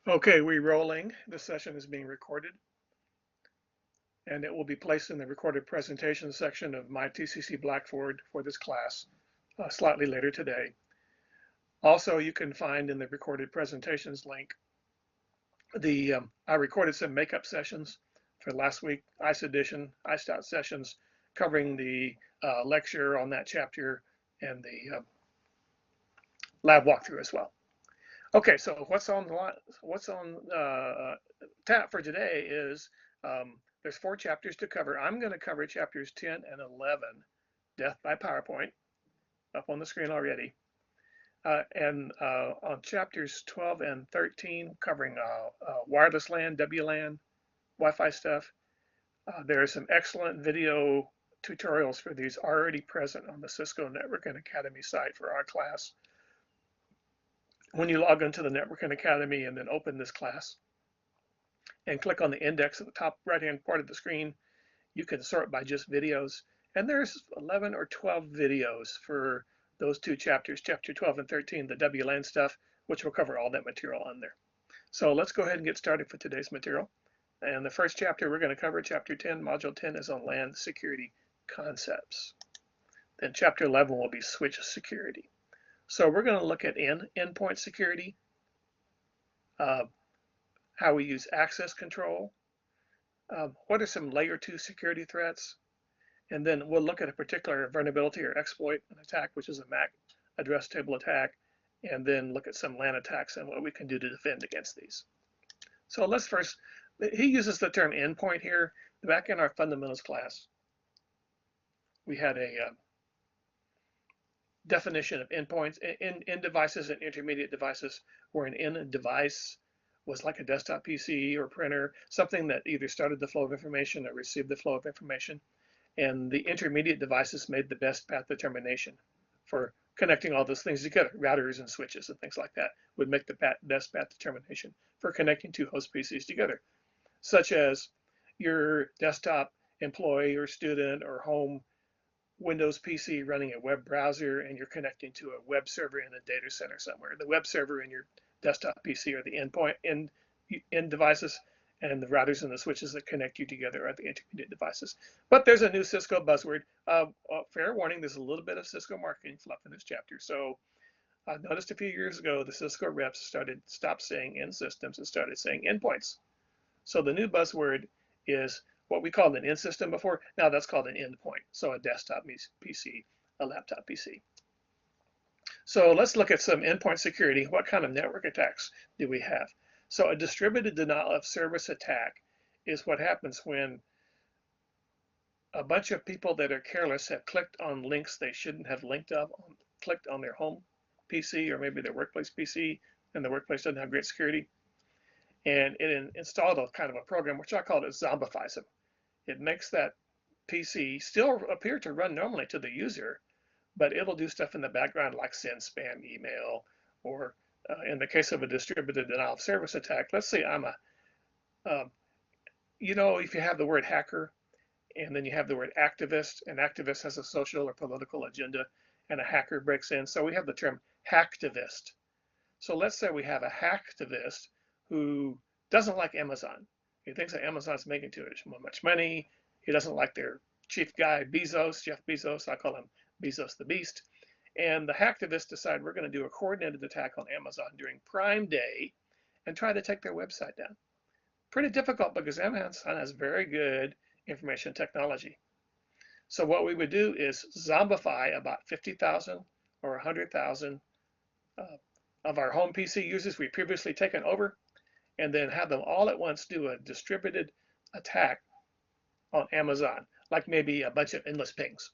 Okay, we're rolling. This session is being recorded, and it will be placed in the recorded presentation section of my TCC Blackboard for this class slightly later today. Also, you can find in the recorded presentations link I recorded some makeup sessions for last week, ICE edition, ICE out sessions covering the lecture on that chapter and the lab walkthrough as well. Okay, so what's on tap for today is there's 4 chapters to cover. I'm going to cover chapters 10 and 11, Death by PowerPoint, up on the screen already. And on chapters 12 and 13, covering wireless LAN, WLAN, Wi-Fi stuff, there are some excellent video tutorials for these already present on the Cisco Networking Academy site for our class. When you log into the Networking Academy and then open this class and click on the index at the top right-hand part of the screen, you can sort by just videos. And there's 11 or 12 videos for those 2 chapters, chapter 12 and 13, the WLAN stuff, which will cover all that material on there. So let's go ahead and get started for today's material. And the first chapter we're going to cover, chapter 10, module 10, is on LAN security concepts. Then chapter 11 will be switch security. So we're going to look at endpoint security, how we use access control, what are some layer 2 security threats, and then we'll look at a particular vulnerability or exploit, an attack, which is a MAC address table attack, and then look at some LAN attacks and what we can do to defend against these. So let's first, he uses the term endpoint here. Back in our fundamentals class, we had a definition of endpoints in devices and intermediate devices, where an end device was like a desktop PC or printer, something that either started the flow of information or received the flow of information. And the intermediate devices made the best path determination for connecting all those things together. Routers and switches and things like that would make the best path determination for connecting 2 host PCs together, such as your desktop employee or student or home Windows PC running a web browser, and you're connecting to a web server in a data center somewhere. The web server in your desktop PC are the endpoint end devices, and the routers and the switches that connect you together are the intermediate devices. But there's a new Cisco buzzword. Fair warning, there's a little bit of Cisco marketing fluff in this chapter. So I noticed a few years ago, the Cisco reps stopped saying end systems and started saying endpoints. So the new buzzword is what we called an end system before. Now that's called an endpoint. So a desktop PC, a laptop PC. So let's look at some endpoint security. What kind of network attacks do we have? So a distributed denial of service attack is what happens when a bunch of people that are careless have clicked on links they shouldn't have clicked on their home PC or maybe their workplace PC, and the workplace doesn't have great security. And it installed a kind of a program, which I call it zombifies them. It makes that PC still appear to run normally to the user, but it'll do stuff in the background like send spam email, or in the case of a distributed denial of service attack, let's say I'm if you have the word hacker and then you have the word activist, and activist has a social or political agenda, and a hacker breaks in. So we have the term hacktivist. So let's say we have a hacktivist who doesn't like Amazon. He thinks that Amazon's making too much money. He doesn't like their chief guy, Jeff Bezos. I call him Bezos the Beast. And the hacktivists decide we're going to do a coordinated attack on Amazon during Prime Day and try to take their website down. Pretty difficult because Amazon has very good information technology. So what we would do is zombify about 50,000 or 100,000 of our home PC users we previously taken over, and then have them all at once do a distributed attack on Amazon, like maybe a bunch of endless pings,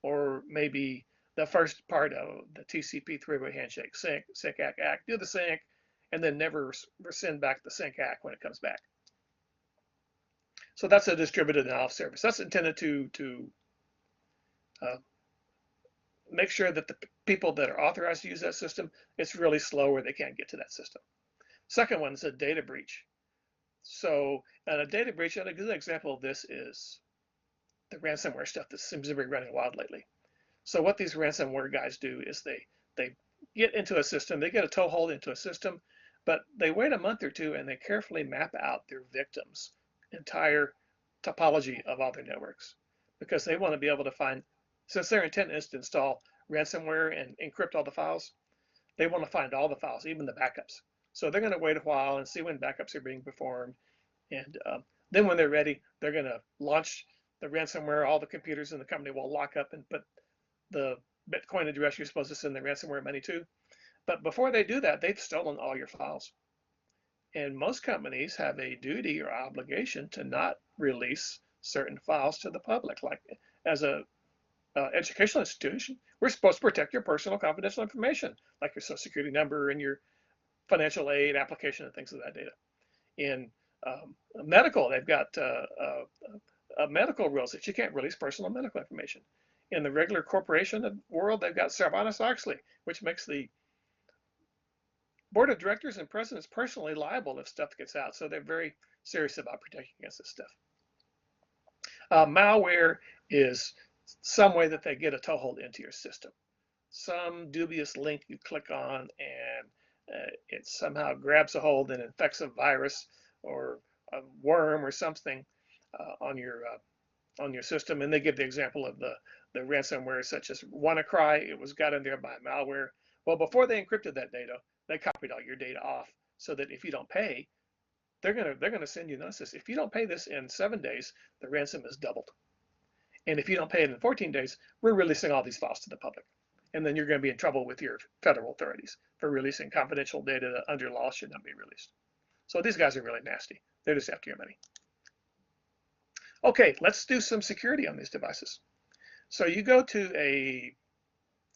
or maybe the first part of the TCP three-way handshake, sync, ACK, do the sync, and then never send back the sync ACK when it comes back. So that's a distributed denial of service. That's intended to make sure that the people that are authorized to use that system, it's really slow or they can't get to that system. Second one is a data breach. So a data breach, and a good example of this is the ransomware stuff that seems to be running wild lately. So what these ransomware guys do is they get into a system, they get a toehold into a system But they wait a month or two and they carefully map out their victims' entire topology of all their networks, because they want to be able to find, since their intent is to install ransomware and encrypt all the files, they want to find all the files, even the backups. So they're going to wait a while and see when backups are being performed. And then when they're ready, they're going to launch the ransomware. All the computers in the company will lock up and put the Bitcoin address you're supposed to send the ransomware money to. But before they do that, they've stolen all your files. And most companies have a duty or obligation to not release certain files to the public. Like as a educational institution, we're supposed to protect your personal confidential information, like your social security number and your financial aid application and things of that data. In medical, they've got medical rules that you can't release personal medical information. In the regular corporation world, they've got Sarbanes-Oxley, which makes the board of directors and presidents personally liable if stuff gets out. So they're very serious about protecting against this stuff. Malware is some way that they get a toehold into your system. Some dubious link you click on and it somehow grabs a hold and infects a virus or a worm or something on your system. And they give the example of the ransomware such as WannaCry. It was got in there by malware. Well, before they encrypted that data, they copied all your data off so that if you don't pay, they're gonna send you notice. If you don't pay this in 7 days, the ransom is doubled. And if you don't pay it in 14 days, we're releasing all these files to the public. And then you're going to be in trouble with your federal authorities for releasing confidential data that under law should not be released. So these guys are really nasty. They're just after your money. Okay, let's do some security on these devices. So you go to a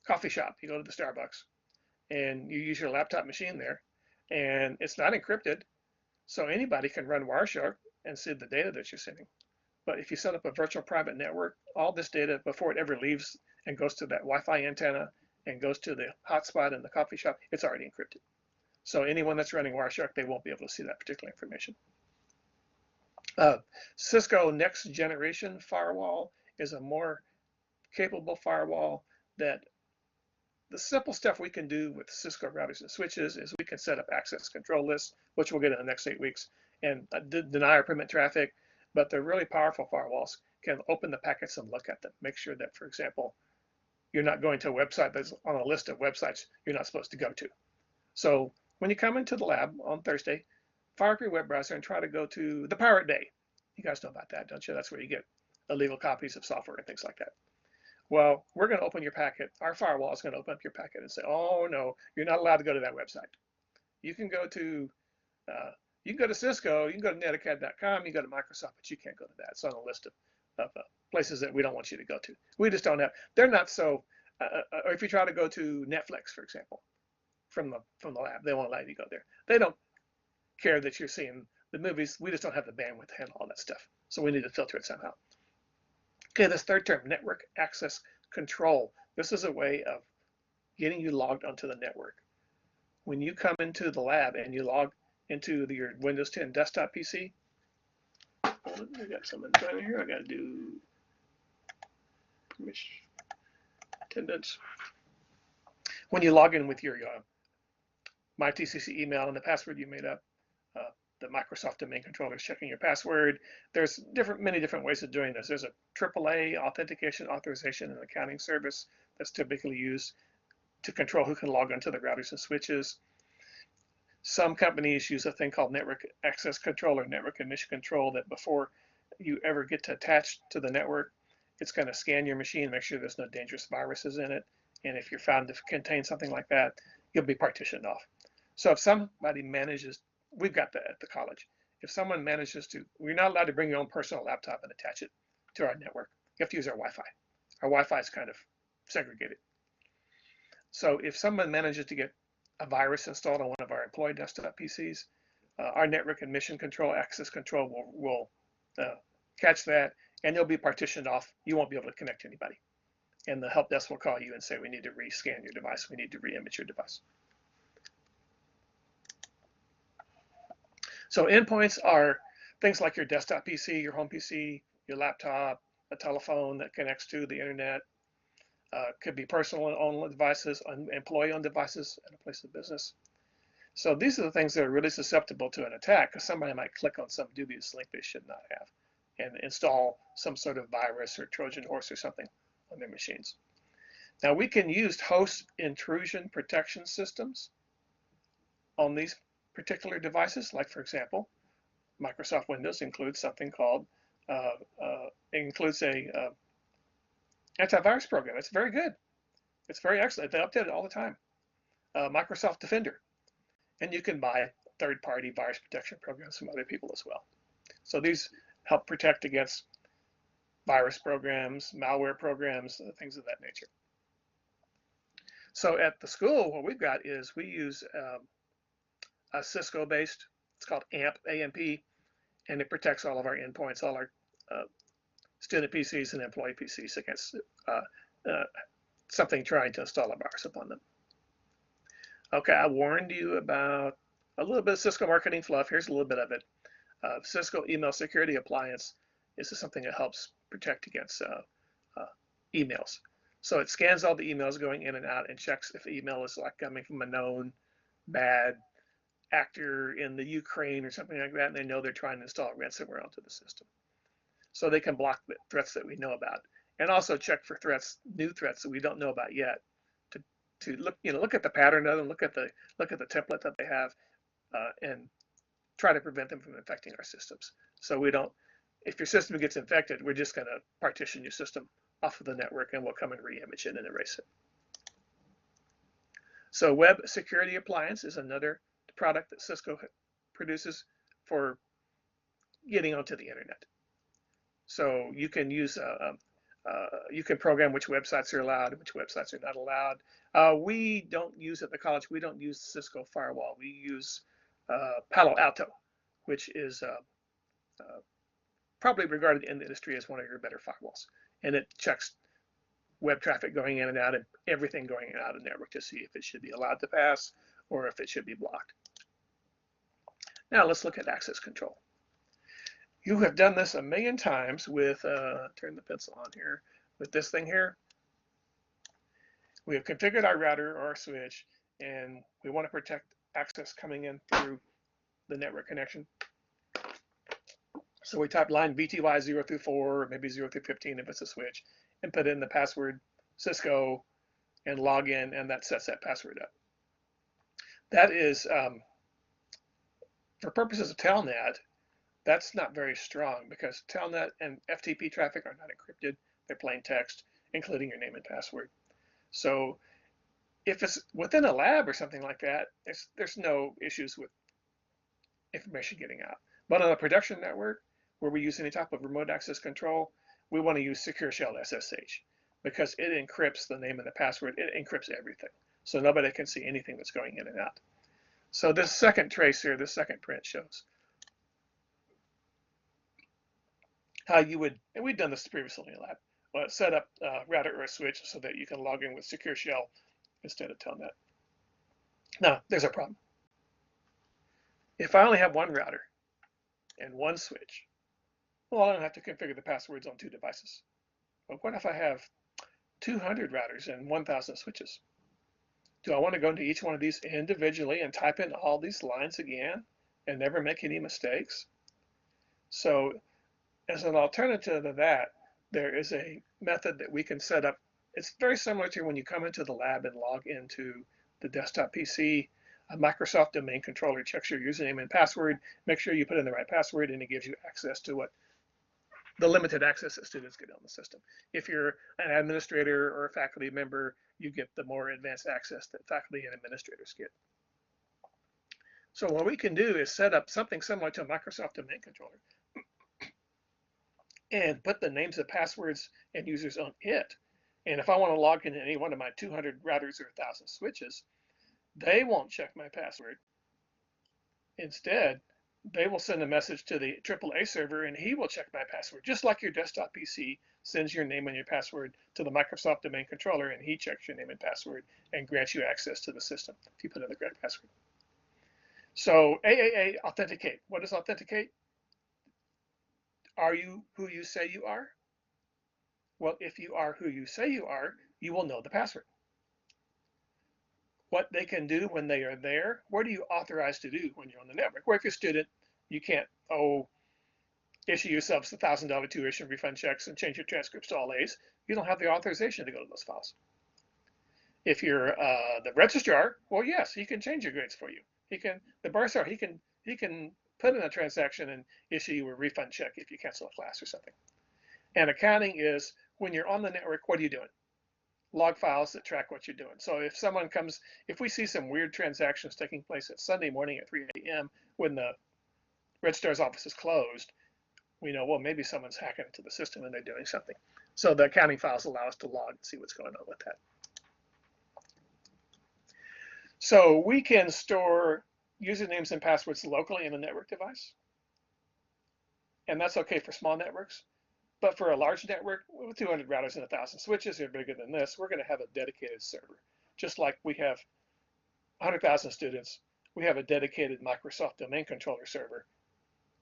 coffee shop, you go to the Starbucks, and you use your laptop machine there, and it's not encrypted, so anybody can run Wireshark and see the data that you're sending. But if you set up a virtual private network, all this data, before it ever leaves and goes to that Wi-Fi antenna and goes to the hotspot in the coffee shop, it's already encrypted. So anyone that's running Wireshark, they won't be able to see that particular information. Cisco next generation firewall is a more capable firewall that the simple stuff we can do with Cisco routers and switches is we can set up access control lists, which we'll get in the next 8 weeks, and deny or permit traffic. But the really powerful firewalls can open the packets and look at them. Make sure that, for example, you're not going to a website that's on a list of websites you're not supposed to go to. So when you come into the lab on Thursday, fire up your web browser and try to go to the Pirate Bay. You guys know about that, don't you? That's where you get illegal copies of software and things like that. Well, we're going to open your packet. Our firewall is going to open up your packet and say, oh no, you're not allowed to go to that website. You can go to Cisco, you can go to netacad.com, you can go to Microsoft, but you can't go to that. It's on a list of places that we don't want you to go to. We just don't have, they're not so, or if you try to go to Netflix, for example, from the lab, they won't allow you to go there. They don't care that you're seeing the movies. We just don't have the bandwidth to handle all that stuff. So we need to filter it somehow. Okay, this third term, network access control. This is a way of getting you logged onto the network. When you come into the lab and you log into your Windows 10 desktop PC, I got something down here. I got to do permission attendance. When you log in with your My TCC email and the password you made up, the Microsoft domain controller is checking your password. There's many different ways of doing this. There's a AAA authentication, authorization, and accounting service that's typically used to control who can log onto the routers and switches. Some companies use a thing called network access control or network admission control, that before you ever get to attach to the network, it's going to scan your machine, make sure there's no dangerous viruses in it. And if you're found to contain something like that, you'll be partitioned off. So if somebody manages, we've got that at the college. If someone manages to, we're not allowed to bring your own personal laptop and attach it to our network. You have to use our Wi-Fi. Our Wi-Fi is kind of segregated. So if someone manages to get a virus installed on one of our employee desktop PCs, our network admission control, access control will catch that, and you'll be partitioned off. You won't be able to connect to anybody. And the help desk will call you and say, we need to rescan your device. We need to re-image your device. So endpoints are things like your desktop PC, your home PC, your laptop, a telephone that connects to the internet. Could be personal owned devices, employee owned devices at a place of business. So these are the things that are really susceptible to an attack, because somebody might click on some dubious link they should not have and install some sort of virus or Trojan horse or something on their machines. Now we can use host intrusion protection systems on these particular devices. Like for example, Microsoft Windows includes something called, includes a antivirus program. It's very good. It's very excellent. They update it all the time. Microsoft Defender. And you can buy third-party virus protection programs from other people as well. So these help protect against virus programs, malware programs, things of that nature. So at the school, what we've got is we use a Cisco-based, it's called AMP, A-M-P, and it protects all of our endpoints, all our student PCs and employee PCs against something trying to install a virus upon them. Okay, I warned you about a little bit of Cisco marketing fluff. Here's a little bit of it. Cisco Email Security Appliance is something that helps protect against emails. So it scans all the emails going in and out and checks if the email is like coming from a known bad actor in the Ukraine or something like that, and they know they're trying to install ransomware onto the system. So they can block the threats that we know about, and also check for threats, new threats that we don't know about yet, to look, look at the pattern of them, look at the template that they have, and try to prevent them from infecting our systems. So we don't, if your system gets infected, we're just going to partition your system off of the network, and we'll come and re-image it and erase it. So Web Security Appliance is another product that Cisco produces for getting onto the internet. So you can use you can program which websites are allowed and which websites are not allowed. We don't use at the college, we don't use Cisco firewall. We use Palo Alto, which is probably regarded in the industry as one of your better firewalls. And it checks web traffic going in and out and everything going in and out of the network to see if it should be allowed to pass or if it should be blocked. Now let's look at access control. You have done this a million times with, turn the pencil on here, with this thing here. We have configured our router or our switch, and we want to protect access coming in through the network connection. So we type line VTY 0 through 4, or maybe 0 through 15 if it's a switch, and put in the password Cisco and log in, and that sets that password up. That is, for purposes of Telnet, that's not very strong because Telnet and FTP traffic are not encrypted. They're plain text, including your name and password. So if it's within a lab or something like that, there's no issues with information getting out. But on a production network where we use any type of remote access control, we want to use Secure Shell SSH because it encrypts the name and the password. It encrypts everything. So nobody can see anything that's going in and out. So this second trace here, this second print shows how you would, and we've done this previously in the lab, set up a router or a switch so that you can log in with Secure Shell instead of Telnet. Now, there's a problem. If I only have one router and one switch, well, I don't have to configure the passwords on 2 devices. But what if I have 200 routers and 1,000 switches? Do I want to go into each one of these individually and type in all these lines again and never make any mistakes? So as an alternative to that, there is a method that we can set up. It's very similar to when you come into the lab and log into the desktop PC. A Microsoft domain controller checks your username and password, make sure you put in the right password, and it gives you access to what the limited access that students get on the system. If you're an administrator or a faculty member, you get the more advanced access that faculty and administrators get. So what we can do is set up something similar to a Microsoft domain controller and put the names and passwords and users on it. And if I want to log into any one of my 200 routers or 1,000 switches, they won't check my password. Instead, they will send a message to the AAA server and he will check my password, just like your desktop PC sends your name and your password to the Microsoft domain controller and he checks your name and password and grants you access to the system if you put in the correct password. So AAA authenticate. What is authenticate? Are you who you say you are? Well, if you are who you say you are, you will know the password. what they can do when they are there. What are you authorized to do when you're on the network? Where if you're a student, you can't, issue yourselves $1,000 tuition refund checks and change your transcripts to all A's. You don't have the authorization to go to those files. If you're the registrar, well, yes, he can change your grades for you. The bursar, he can put in a transaction and issue you a refund check if you cancel a class or something. And accounting is when you're on the network, what are you doing? Log files that track what you're doing. So if someone comes, if we see some weird transactions taking place at Sunday morning at 3 a.m. when the registrar's office is closed, we know, well, maybe someone's hacking into the system and they're doing something. So the accounting files allow us to log and see what's going on with that. So we can store usernames and passwords locally in a network device. And that's okay for small networks. But for a large network with 200 routers and 1,000 switches or bigger than this, we're going to have a dedicated server. Just like we have 100,000 students, we have a dedicated Microsoft domain controller server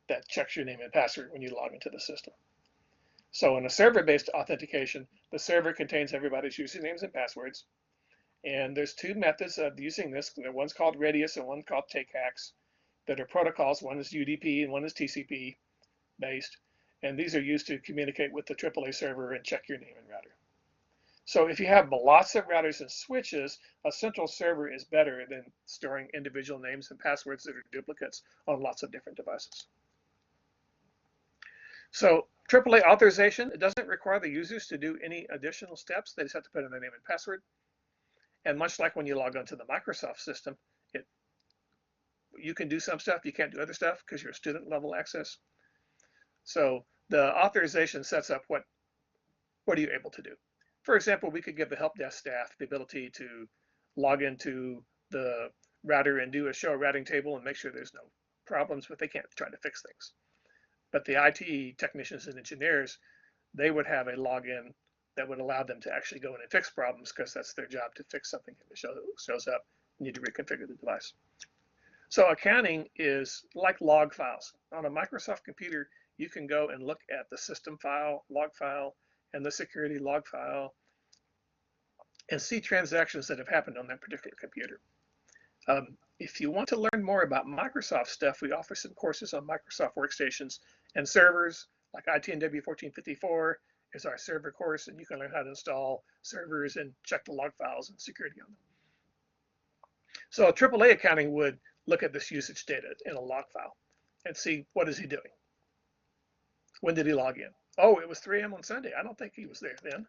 that checks your name and password when you log into the system. So in a server-based authentication, the server contains everybody's usernames and passwords. And there's two methods of using this. One's called Radius and one's called Take Hacks that are protocols. One is UDP and one is TCP based. And these are used to communicate with the AAA server and check your name and router. So if you have lots of routers and switches, a central server is better than storing individual names and passwords that are duplicates on lots of different devices. So AAA authorization, it doesn't require the users to do any additional steps. They just have to put in their name and password. And much like when you log onto the Microsoft system, you can do some stuff, you can't do other stuff because you're student level access. So the authorization sets up what are you able to do. For example, we could give the help desk staff the ability to log into the router and do a show routing table and make sure there's no problems, but they can't try to fix things. But the IT technicians and engineers, they would have a login that would allow them to actually go in and fix problems because that's their job, to fix something if it shows up. You need to reconfigure the device. So accounting is like log files. On a Microsoft computer, you can go and look at the system file, log file, and the security log file and see transactions that have happened on that particular computer. If you want to learn more about Microsoft stuff, we offer some courses on Microsoft workstations and servers, like ITNW 1454 is our server course, and you can learn how to install servers and check the log files and security on them. So AAA accounting would look at this usage data in a log file and see, what is he doing? When did he log in? Oh, it was 3 a.m. on Sunday. I don't think he was there then.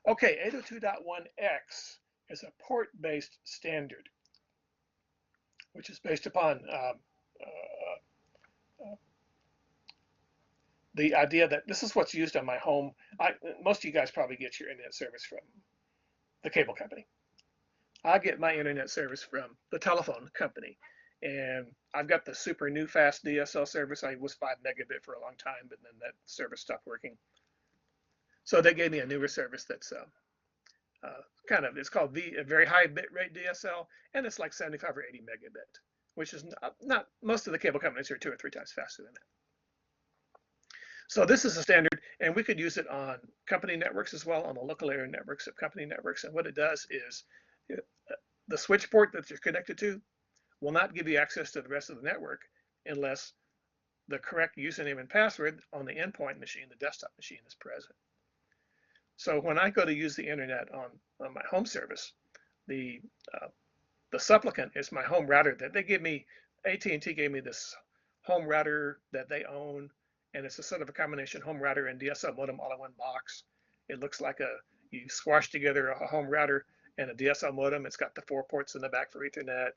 Okay, 802.1x is a port-based standard, which is based upon the idea that this is what's used on my home. Most of you guys probably get your internet service from the cable company. I get my internet service from the telephone company. And I've got the super new fast DSL service. I was 5 megabit for a long time, but then that service stopped working. So they gave me a newer service that's it's called a very high bit rate DSL, and it's like 75 or 80 megabit, which is not most of the cable companies are 2 or 3 times faster than that. So this is a standard, and we could use it on company networks as well, on the local area networks of company networks. And what it does is the switch port that you're connected to will not give you access to the rest of the network unless the correct username and password on the endpoint machine, the desktop machine, is present. So when I go to use the internet on my home service, the supplicant is my home router that they give me. AT&T gave me this home router that they own, and it's a sort of a combination home router and DSL modem all in one box. It looks like you squash together a home router and a DSL modem. It's got the 4 ports in the back for Ethernet.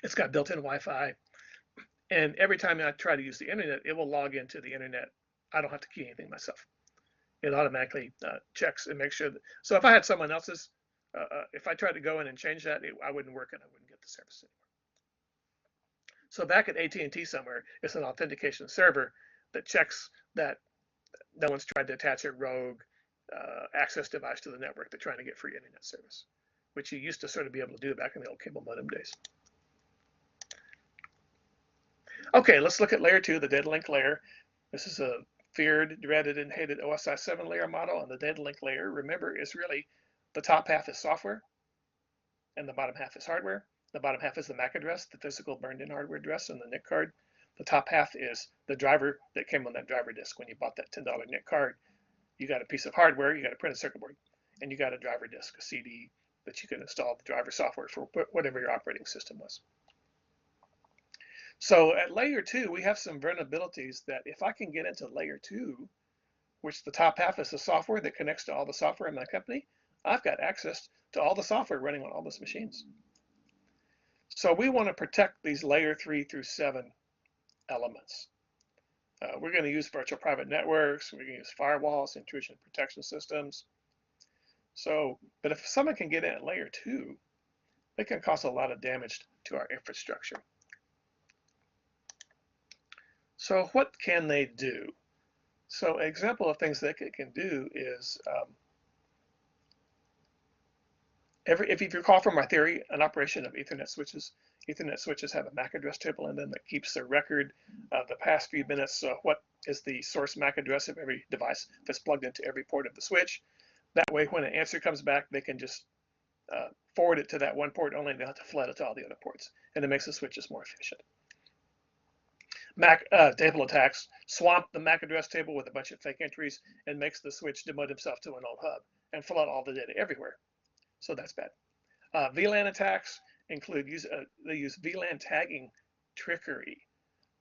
It's got built-in Wi-Fi. And every time I try to use the internet, it will log into the internet. I don't have to key anything myself. It automatically checks and makes sure that, so if I had someone else's, if I tried to go in and change that, I wouldn't work and I wouldn't get the service anymore. So back at AT&T somewhere, it's an authentication server that checks that no one's tried to attach a rogue access device to the network. They're trying to get free internet service, which you used to sort of be able to do back in the old cable modem days. Okay, let's look at layer 2, the data link layer. This is a feared, dreaded, and hated OSI 7 layer model, and the data link layer, remember, is really The top half is software, and the bottom half is hardware. The bottom half is the MAC address, the physical burned-in hardware address, and the NIC card. The top half is the driver that came on that driver disk when you bought that $10 NIC card. You got a piece of hardware, you got a printed circuit board, and you got a driver disk, a CD that you can install the driver software for whatever your operating system was. So at layer 2, we have some vulnerabilities that if I can get into layer 2, which the top half is the software that connects to all the software in my company, I've got access to all the software running on all those machines. So we want to protect these layer 3 through 7 elements. We're going to use virtual private networks. We're going to use firewalls, intrusion protection systems. So, but if someone can get in at layer 2, they can cause a lot of damage to our infrastructure. So what can they do? So an example of things that it can do is, if you recall from our theory, an operation of Ethernet switches have a MAC address table in them that keeps the record of the past few minutes. So what is the source MAC address of every device that's plugged into every port of the switch? That way, when an answer comes back, they can just forward it to that one port only, and they don't have to flood it to all the other ports. And it makes the switches more efficient. MAC table attacks swamp the MAC address table with a bunch of fake entries and makes the switch demote himself to an old hub and flood all the data everywhere. So that's bad. Vlan attacks include they use Vlan tagging trickery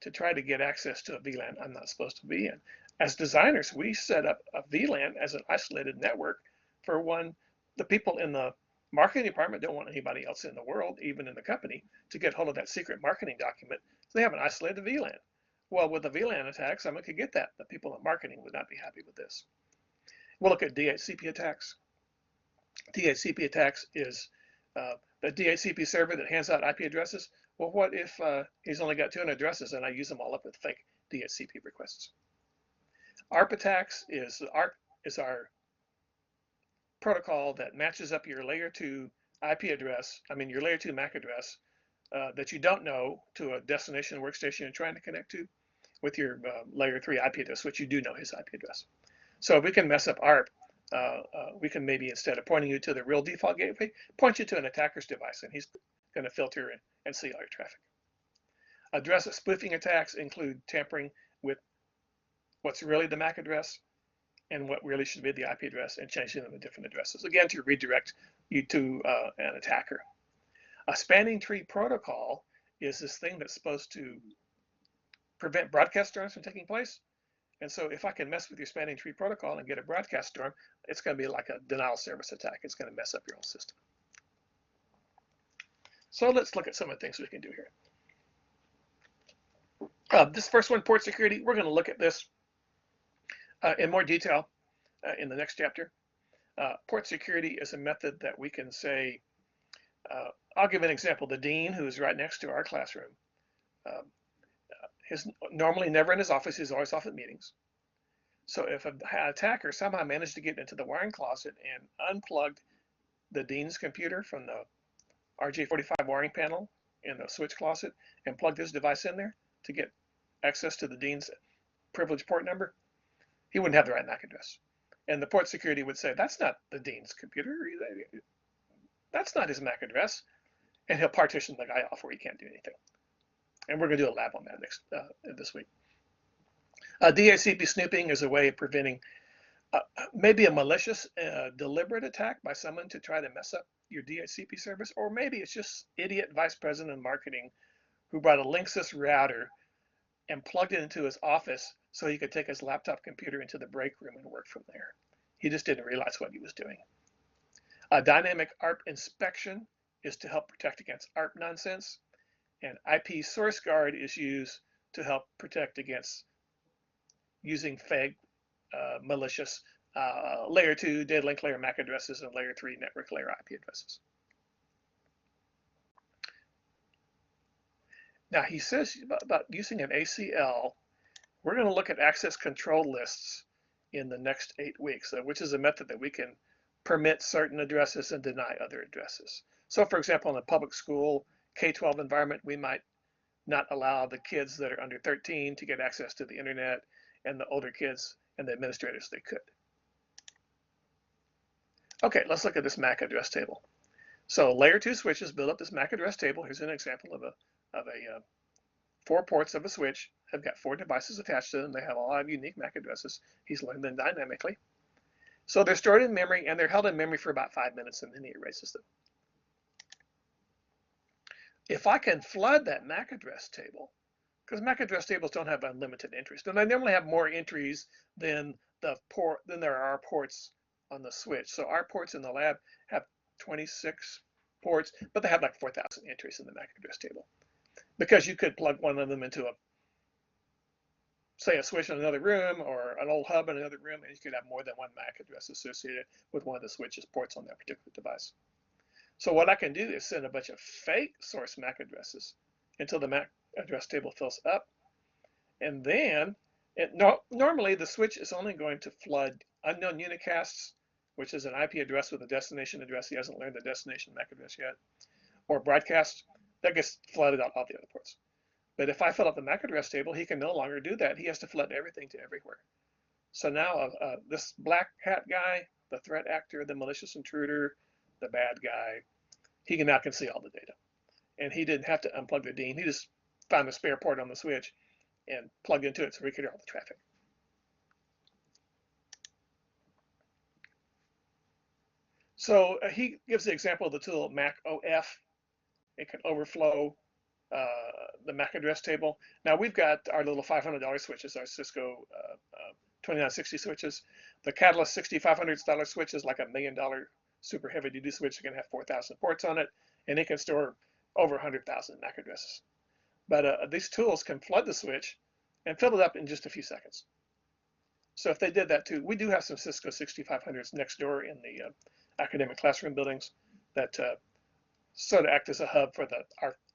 to try to get access to a Vlan I'm not supposed to be in. As designers, we set up a Vlan as an isolated network for when the people in the marketing department don't want anybody else in the world, even in the company, to get hold of that secret marketing document. So they have an isolated VLAN. Well, with the VLAN attack, someone could get that. The people in marketing would not be happy with this. We'll look at DHCP attacks. DHCP attacks is the DHCP server that hands out IP addresses. Well, what if he's only got 200 addresses and I use them all up with fake DHCP requests? Arp attacks is our protocol that matches up your layer 2 IP address, your layer 2 MAC address that you don't know to a destination workstation you're trying to connect to with your layer 3 IP address, which you do know his IP address. So if we can mess up Arp, we can maybe, instead of pointing you to the real default gateway, point you to an attacker's device, and he's going to filter and see all your traffic. Address spoofing attacks include tampering with what's really the MAC address and what really should be the IP address and changing them to different addresses, again, to redirect you to an attacker. A spanning tree protocol is this thing that's supposed to prevent broadcast storms from taking place. And so if I can mess with your spanning tree protocol and get a broadcast storm, it's going to be like a denial service attack. It's going to mess up your whole system. So let's look at some of the things we can do here. This first one, port security, we're going to look at this in more detail in the next chapter. Port security is a method that we can say, I'll give an example. The dean, who's right next to our classroom, is normally never in his office. He's always off at meetings. So if an attacker somehow managed to get into the wiring closet and unplugged the dean's computer from the RJ45 wiring panel in the switch closet and plugged his device in there to get access to the dean's privileged port number, he wouldn't have the right MAC address. And the port security would say, that's not the dean's computer. That's not his MAC address. And he'll partition the guy off where he can't do anything. And we're going to do a lab on that this week. DHCP snooping is a way of preventing maybe a malicious, deliberate attack by someone to try to mess up your DHCP service, or maybe it's just idiot vice president of marketing who brought a Linksys router and plugged it into his office so he could take his laptop computer into the break room and work from there. He just didn't realize what he was doing. Dynamic ARP inspection is to help protect against ARP nonsense, and IP source guard is used to help protect against using fake, malicious layer 2 data link layer MAC addresses and layer 3 network layer IP addresses. Now he says about using an ACL, we're going to look at access control lists in the next 8 weeks, which is a method that we can permit certain addresses and deny other addresses. So for example, in a public school K-12 environment, we might not allow the kids that are under 13 to get access to the internet, and the older kids and the administrators, they could. Okay, let's look at this MAC address table. So layer 2 switches build up this MAC address table. Here's an example of a 4 ports of a switch. Have got 4 devices attached to them. They have all have unique MAC addresses. He's learned them dynamically. So they're stored in memory, and they're held in memory for about 5 minutes, and then he erases them. If I can flood that MAC address table, because MAC address tables don't have unlimited entries, and they normally have more entries than there are ports on the switch. So our ports in the lab have 26 ports, but they have like 4,000 entries in the MAC address table, because you could plug one of them into say a switch in another room or an old hub in another room, and you could have more than one MAC address associated with one of the switch's ports on that particular device. So what I can do is send a bunch of fake source MAC addresses until the MAC address table fills up, and then normally the switch is only going to flood unknown unicasts, which is an IP address with a destination address. He hasn't learned the destination MAC address yet, or broadcast that gets flooded out all the other ports. But if I fill up the MAC address table, he can no longer do that. He has to flood everything to everywhere. So now this black hat guy, the threat actor, the malicious intruder, the bad guy, he now can see all the data. And he didn't have to unplug the DIN. He just found a spare port on the switch and plugged into it so he could hear all the traffic. So he gives the example of the tool MAC OF. It can overflow the MAC address table. Now we've got our little $500 switches, our Cisco 2960 switches. The Catalyst $6,500 switch is like $1 million super heavy duty switch. It's going to have 4,000 ports on it, and it can store over 100,000 MAC addresses. But these tools can flood the switch and fill it up in just a few seconds. So if they did that too, we do have some Cisco 6500s next door in the academic classroom buildings that sort of act as a hub for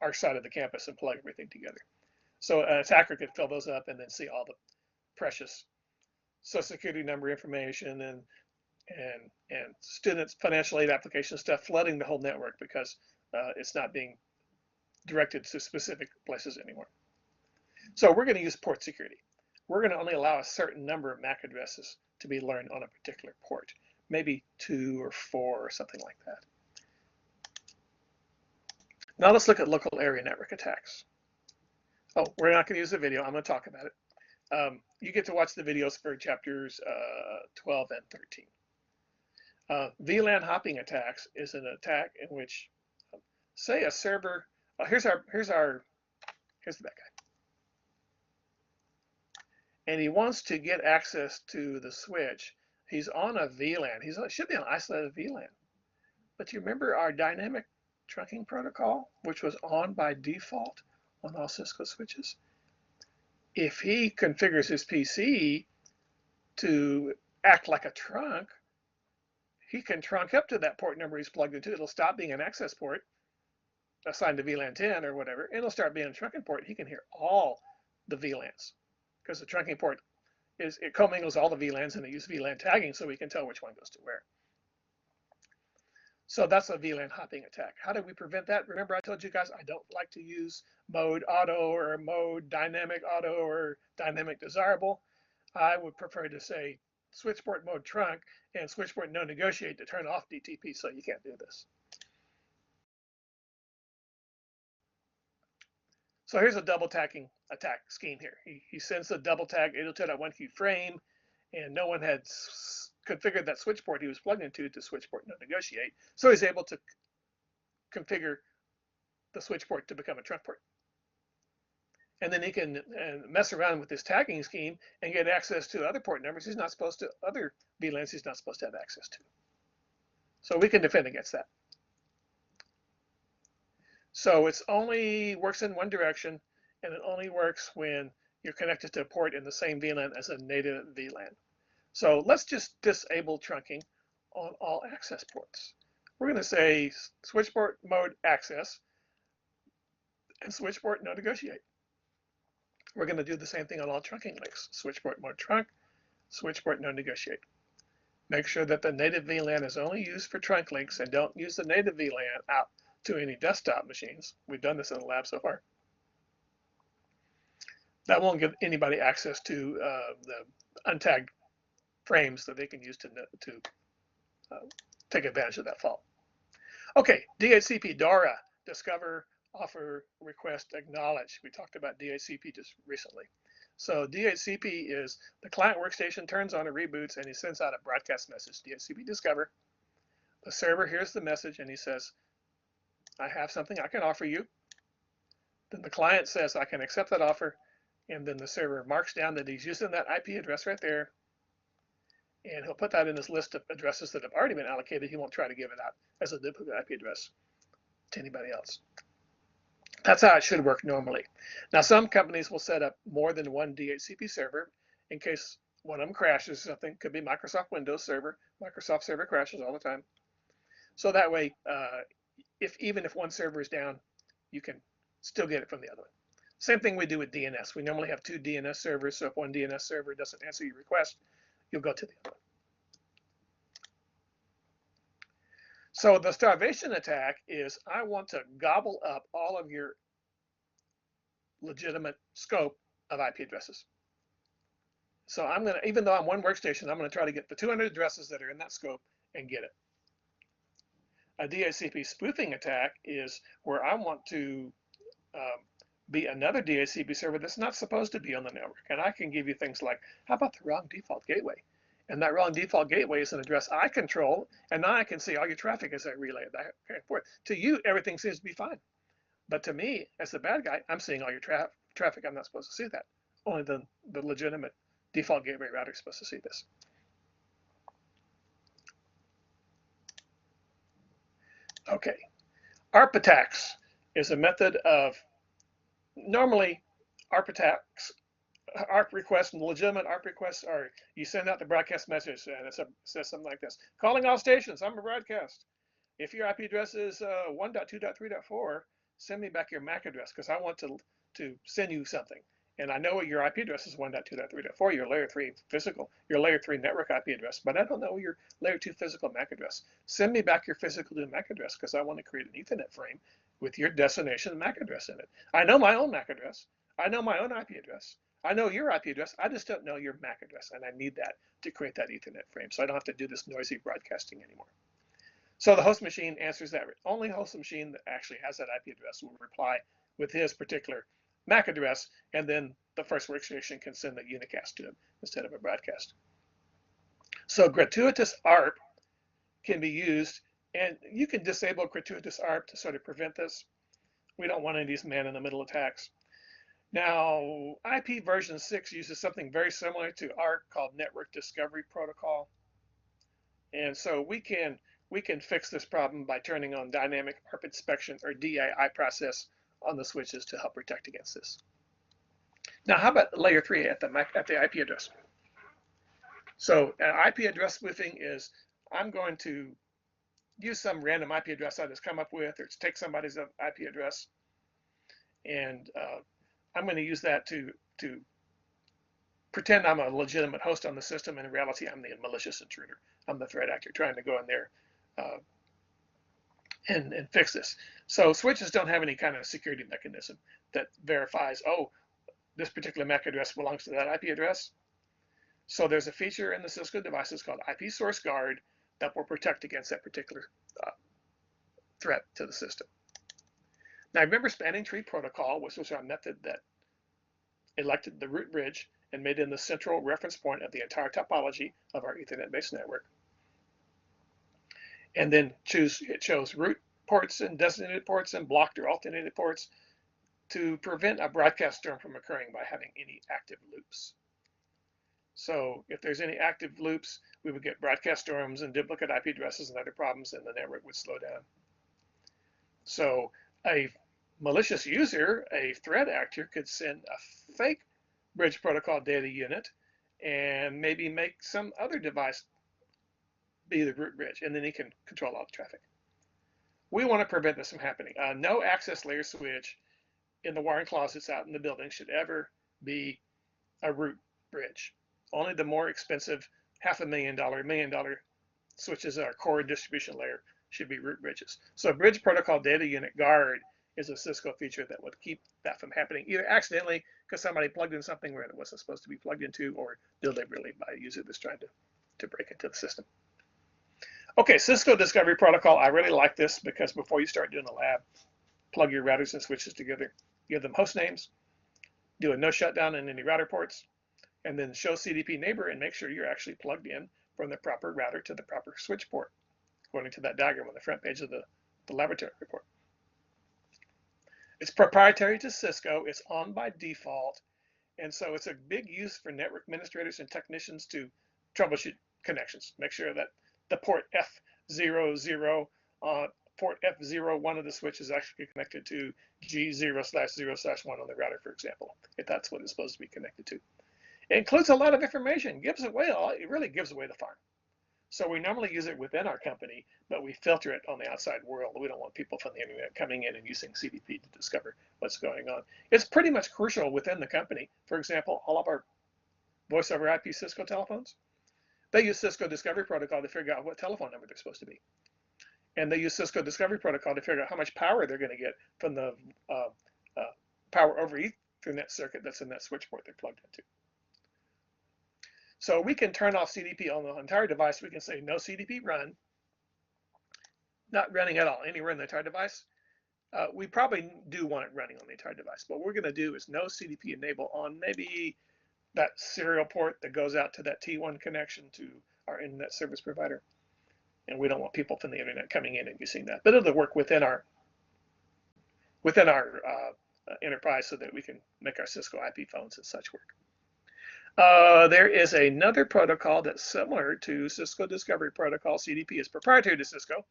our side of the campus and plug everything together. So an attacker could fill those up and then see all the precious Social Security number information and students' financial aid application stuff flooding the whole network because it's not being directed to specific places anymore. So we're going to use port security. We're going to only allow a certain number of MAC addresses to be learned on a particular port, maybe 2 or 4 or something like that. Now let's look at local area network attacks. Oh, we're not going to use the video. I'm going to talk about it. You get to watch the videos for chapters 12 and 13. Vlan hopping attacks is an attack in which, say, a server. Here's the bad guy, and he wants to get access to the switch. He's on a VLAN. He should be on isolated VLAN. But you remember our dynamic trunking protocol, which was on by default on all Cisco switches? If he configures his PC to act like a trunk, he can trunk up to that port number he's plugged into. It'll stop being an access port assigned to VLAN 10 or whatever, and it'll start being a trunking port. He can hear all the VLANs because the trunking port it commingles all the VLANs, and it uses VLAN tagging so we can tell which one goes to where. So that's a VLAN hopping attack. How do we prevent that? Remember I told you guys I don't like to use mode auto or mode dynamic auto or dynamic desirable. I would prefer to say switch port mode trunk and switch port no negotiate to turn off DTP, so you can't do this. So here's a double tagging attack scheme here. He sends the double tag 802.1q frame, and no one had configured that switch port he was plugged into to switch port no negotiate. So he's able to configure the switch port to become a trunk port. And then he can mess around with this tagging scheme and get access to other port numbers he's not supposed to, other VLANs he's not supposed to have access to. So we can defend against that. So it's only works in one direction, and it only works when you're connected to a port in the same VLAN as a native VLAN. So let's just disable trunking on all access ports. We're going to say switch port mode access and switch port no negotiate. We're going to do the same thing on all trunking links. Switch port mode trunk, switch port no negotiate. Make sure that the native VLAN is only used for trunk links, and don't use the native VLAN out to any desktop machines. We've done this in the lab so far. That won't give anybody access to the untagged frames that they can use to take advantage of that fault. Okay, DHCP, DORA, discover, offer, request, acknowledge. We talked about DHCP just recently. So DHCP is the client workstation turns on and reboots and he sends out a broadcast message, DHCP discover. The server hears the message and he says, I have something I can offer you. Then the client says, I can accept that offer. And then the server marks down that he's using that IP address right there. And he'll put that in his list of addresses that have already been allocated. He won't try to give it out as a duplicate IP address to anybody else. That's how it should work normally. Now, some companies will set up more than one DHCP server in case one of them crashes. Something could be Microsoft Windows server. Microsoft server crashes all the time. So that way, even if one server is down, you can still get it from the other one. Same thing we do with DNS. We normally have 2 DNS servers. So if one DNS server doesn't answer your request, you'll go to the other one. So the starvation attack is I want to gobble up all of your legitimate scope of IP addresses. So I'm going to, even though I'm one workstation, I'm going to try to get the 200 addresses that are in that scope and get it. A DHCP spoofing attack is where I want to be another DHCP server that's not supposed to be on the network. And I can give you things like, how about the wrong default gateway? And that wrong default gateway is an address I control, and now I can see all your traffic as I relay it back and forth. To you, everything seems to be fine. But to me, as the bad guy, I'm seeing all your traffic. I'm not supposed to see that. Only the legitimate default gateway router is supposed to see this. Okay. Arp attacks is a method of, normally, Arp attacks, ARP requests, and legitimate ARP requests are, you send out the broadcast message and it says something like this: calling all stations, I'm a broadcast. If your IP address is 1.2.3.4, send me back your MAC address because I want to send you something. And I know your IP address is 1.2.3.4, your layer 3 physical, your layer 3 network IP address, but I don't know your layer 2 physical MAC address. Send me back your physical 2 MAC address because I want to create an Ethernet frame with your destination MAC address in it. I know my own MAC address. I know my own IP address. I know your IP address. I just don't know your MAC address, and I need that to create that Ethernet frame so I don't have to do this noisy broadcasting anymore. So the host machine answers that. Only host machine that actually has that IP address will reply with his particular MAC address, and then the first workstation can send the unicast to him instead of a broadcast. So gratuitous ARP can be used, and you can disable gratuitous ARP to sort of prevent this. We don't want any of these man-in-the-middle attacks. Now, IP version 6 uses something very similar to ARP called Network Discovery Protocol. And so we can fix this problem by turning on dynamic ARP inspection, or DAI process, on the switches to help protect against this. Now, how about layer 3 at the IP address? So IP address spoofing is I'm going to use some random IP address I just come up with, or take somebody's IP address, and I'm going to use that to pretend I'm a legitimate host on the system, and in reality, I'm the malicious intruder. I'm the threat actor trying to go in there and fix this. So switches don't have any kind of security mechanism that verifies, oh, this particular MAC address belongs to that IP address. So there's a feature in the Cisco devices called IP Source Guard that will protect against that particular threat to the system. Now, remember spanning tree protocol, which was our method that elected the root bridge and made it the central reference point of the entire topology of our Ethernet-based network. And then it chose root ports and designated ports and blocked or alternated ports to prevent a broadcast storm from occurring by having any active loops. So if there's any active loops, we would get broadcast storms and duplicate IP addresses and other problems, and the network would slow down. So a malicious user, a threat actor, could send a fake bridge protocol data unit and maybe make some other device be the root bridge, and then he can control all the traffic. We want to prevent this from happening. No access layer switch in the wiring closets out in the building should ever be a root bridge. Only the more expensive $500,000, $1 million switches in our core distribution layer should be root bridges. So bridge protocol data unit guard is a Cisco feature that would keep that from happening, either accidentally because somebody plugged in something where it wasn't supposed to be plugged into, or deliberately by a user that's trying to break into the system. Okay, Cisco Discovery Protocol. I really like this because before you start doing the lab, plug your routers and switches together, give them host names, do a no shutdown in any router ports, and then show CDP neighbor and make sure you're actually plugged in from the proper router to the proper switch port, according to that diagram on the front page of the laboratory report. It's proprietary to Cisco. It's on by default. And so it's a big use for network administrators and technicians to troubleshoot connections. Make sure that the port F00, port F01 of the switch is actually connected to G0/0/1 on the router, for example, if that's what it's supposed to be connected to. It includes a lot of information, gives away it really gives away the farm. So we normally use it within our company, but we filter it on the outside world. We don't want people from the internet coming in and using CDP to discover what's going on. It's pretty much crucial within the company. For example, all of our voice over IP Cisco telephones, they use Cisco Discovery Protocol to figure out what telephone number they're supposed to be. And they use Cisco Discovery Protocol to figure out how much power they're going to get from the power over Ethernet circuit that's in that switch port they're plugged into. So we can turn off CDP on the entire device. We can say no CDP run, not running at all, anywhere in the entire device. We probably do want it running on the entire device. What we're going to do is no CDP enable on maybe that serial port that goes out to that T1 connection to our internet service provider. And we don't want people from the internet coming in and using that. But it'll work within our enterprise so that we can make our Cisco IP phones and such work. There is another protocol that's similar to Cisco Discovery Protocol. CDP is proprietary to Cisco.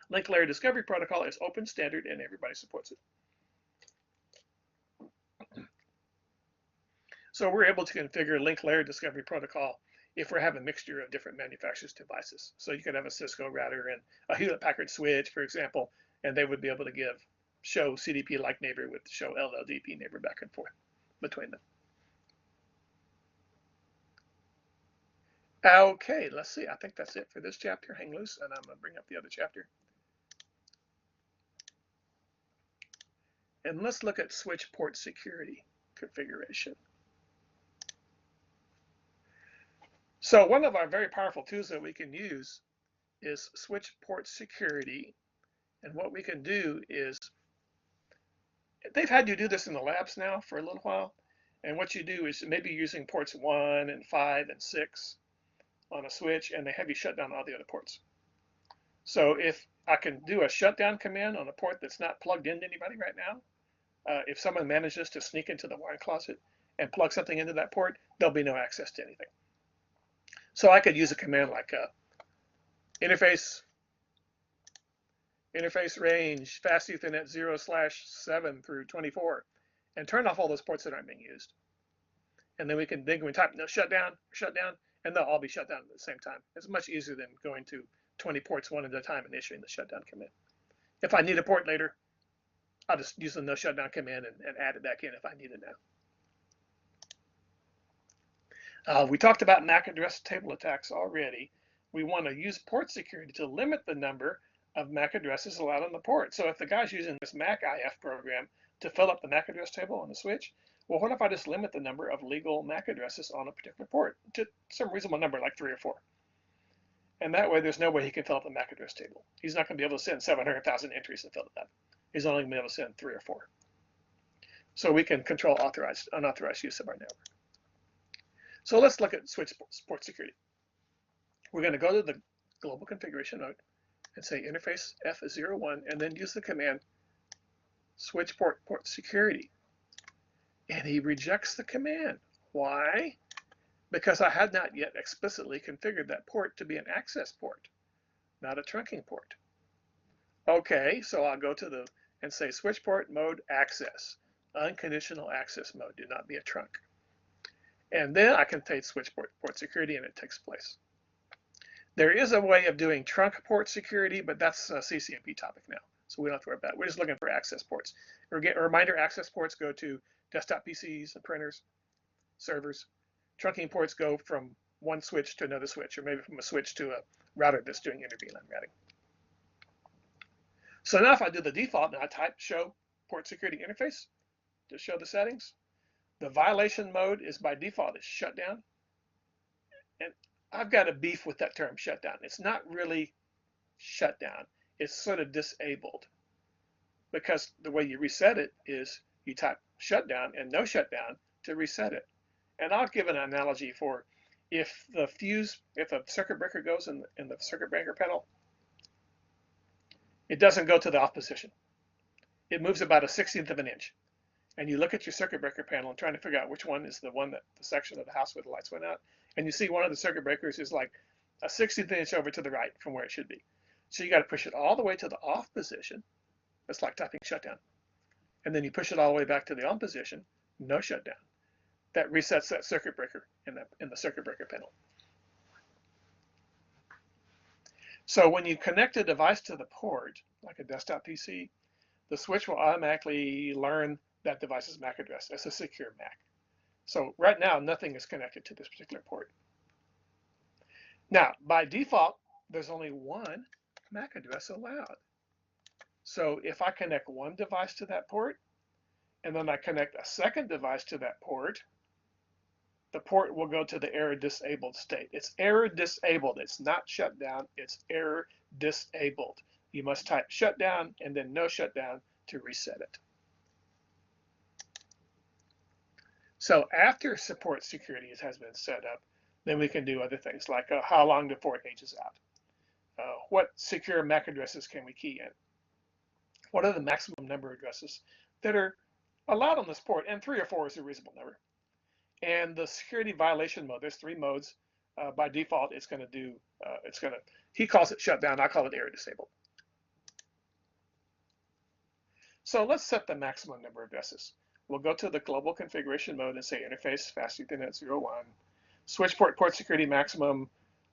Link Layer Discovery Protocol is open standard and everybody supports it. So we're able to configure Link Layer Discovery Protocol if we have a mixture of different manufacturers' devices. So you could have a Cisco router and a Hewlett-Packard switch, for example, and they would be able to show CDP like neighbor with show LLDP neighbor back and forth between them. Okay, let's see. I think that's it for this chapter. Hang loose, and I'm going to bring up the other chapter. And let's look at switch port security configuration. So one of our very powerful tools that we can use is switch port security. And what we can do is, they've had you do this in the labs now for a little while. And what you do is maybe using ports 1 and 5 and 6 on a switch, and they have you shut down all the other ports. So if I can do a shutdown command on a port that's not plugged into anybody right now, if someone manages to sneak into the wine closet and plug something into that port, there'll be no access to anything. So I could use a command like interface range fast Ethernet 0/7 through 24 and turn off all those ports that aren't being used. And then we can type no shutdown, and they'll all be shut down at the same time. It's much easier than going to 20 ports one at a time and issuing the shutdown command. If I need a port later, I'll just use the no shutdown command and add it back in if I need it now. We talked about MAC address table attacks already. We want to use port security to limit the number of MAC addresses allowed on the port. So if the guy's using this MAC IF program to fill up the MAC address table on the switch, well, what if I just limit the number of legal MAC addresses on a particular port to some reasonable number, like 3 or 4? And that way, there's no way he can fill up the MAC address table. He's not going to be able to send 700,000 entries and fill it up. He's only going to be able to send 3 or 4. So we can control authorized, unauthorized use of our network. So let's look at switch port security. We're going to go to the global configuration node and say interface F01, and then use the command switch port security. And he rejects the command. Why? Because I had not yet explicitly configured that port to be an access port, not a trunking port. Okay, so I'll go to and say switch port mode access, unconditional access mode, do not be a trunk. And then I can take switch port security, and it takes place. There is a way of doing trunk port security, but that's a CCNP topic now, so we don't have to worry about it. We're just looking for access ports. Reminder, access ports go to desktop PCs and printers, servers. Trunking ports go from one switch to another switch, or maybe from a switch to a router that's doing inter-VLAN routing. So now if I do the default, and I type show port security interface to show the settings, the violation mode is by default is shut down. And I've got a beef with that term shutdown. It's not really shutdown. It's sort of disabled, because the way you reset it is you type shutdown and no shutdown to reset it. And I'll give an analogy for if a circuit breaker goes in the circuit breaker panel, it doesn't go to the off position. It moves about a 1/16 of an inch. And you look at your circuit breaker panel and trying to figure out which one is the section of the house where the lights went out. And you see one of the circuit breakers is like a 1/16 inch over to the right from where it should be. So you got to push it all the way to the off position. That's like typing shutdown. And then you push it all the way back to the on position, no shutdown. That resets that circuit breaker in the circuit breaker panel. So when you connect a device to the port, like a desktop PC, the switch will automatically learn that device's MAC address as a secure MAC. So right now, nothing is connected to this particular port. Now, by default, there's only one MAC address allowed. So if I connect one device to that port, and then I connect a second device to that port, the port will go to the error disabled state. It's error disabled. It's not shut down. It's error disabled. You must type shutdown and then no shutdown to reset it. So after support security has been set up, then we can do other things like how long the port ages out. What secure MAC addresses can we key in? What are the maximum number of addresses that are allowed on this port? And 3 or 4 is a reasonable number. And the security violation mode, there's 3 modes. By default, it's going to do, he calls it shutdown, I call it error disabled. So let's set the maximum number of addresses. We'll go to the global configuration mode and say interface fast Ethernet 01, switch port security maximum,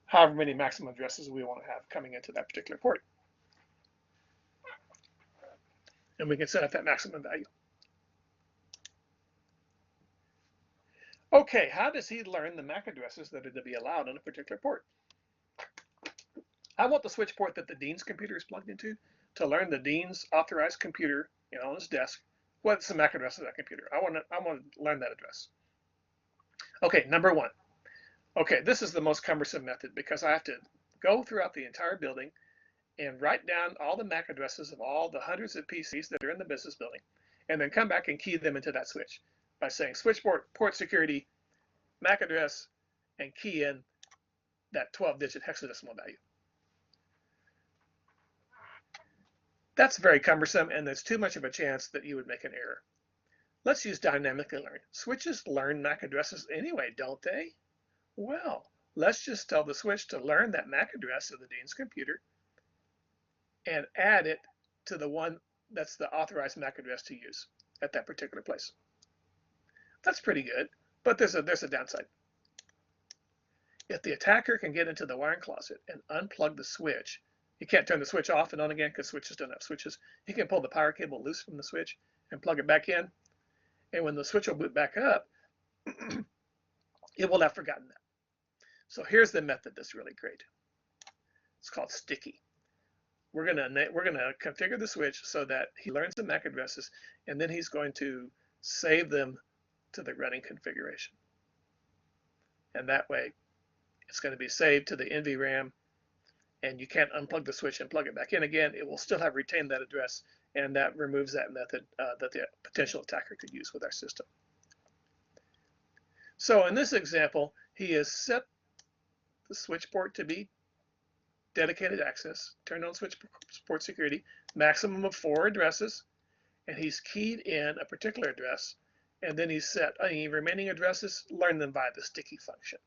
however many maximum addresses we want to have coming into that particular port. And we can set up that maximum value. Okay, how does he learn the MAC addresses that are to be allowed on a particular port? I want the switch port that the dean's computer is plugged into to learn the dean's authorized computer on his desk. What's the MAC address of that computer? I want to learn that address. Okay, number 1. Okay, this is the most cumbersome method because I have to go throughout the entire building and write down all the MAC addresses of all the hundreds of PCs that are in the business building, and then come back and key them into that switch by saying switch port security, MAC address, and key in that 12-digit hexadecimal value. That's very cumbersome, and there's too much of a chance that you would make an error. Let's use dynamically learn. Switches learn MAC addresses anyway, don't they? Well, let's just tell the switch to learn that MAC address of the dean's computer and add it to the one that's the authorized MAC address to use at that particular place. That's pretty good, but there's a downside. If the attacker can get into the wiring closet and unplug the switch, you can't turn the switch off and on again because switches don't have switches. He can pull the power cable loose from the switch and plug it back in. And when the switch will boot back up, it will have forgotten that. So here's the method that's really great. It's called sticky. We're gonna configure the switch so that he learns the MAC addresses, and then he's going to save them to the running configuration. And that way, it's going to be saved to the NVRAM, and you can't unplug the switch and plug it back in again. It will still have retained that address, and that removes that method that the potential attacker could use with our system. So in this example, he has set the switch port to be dedicated access, turned on switch port security, maximum of 4 addresses, and he's keyed in a particular address, and then he's set any remaining addresses, learn them via the sticky function.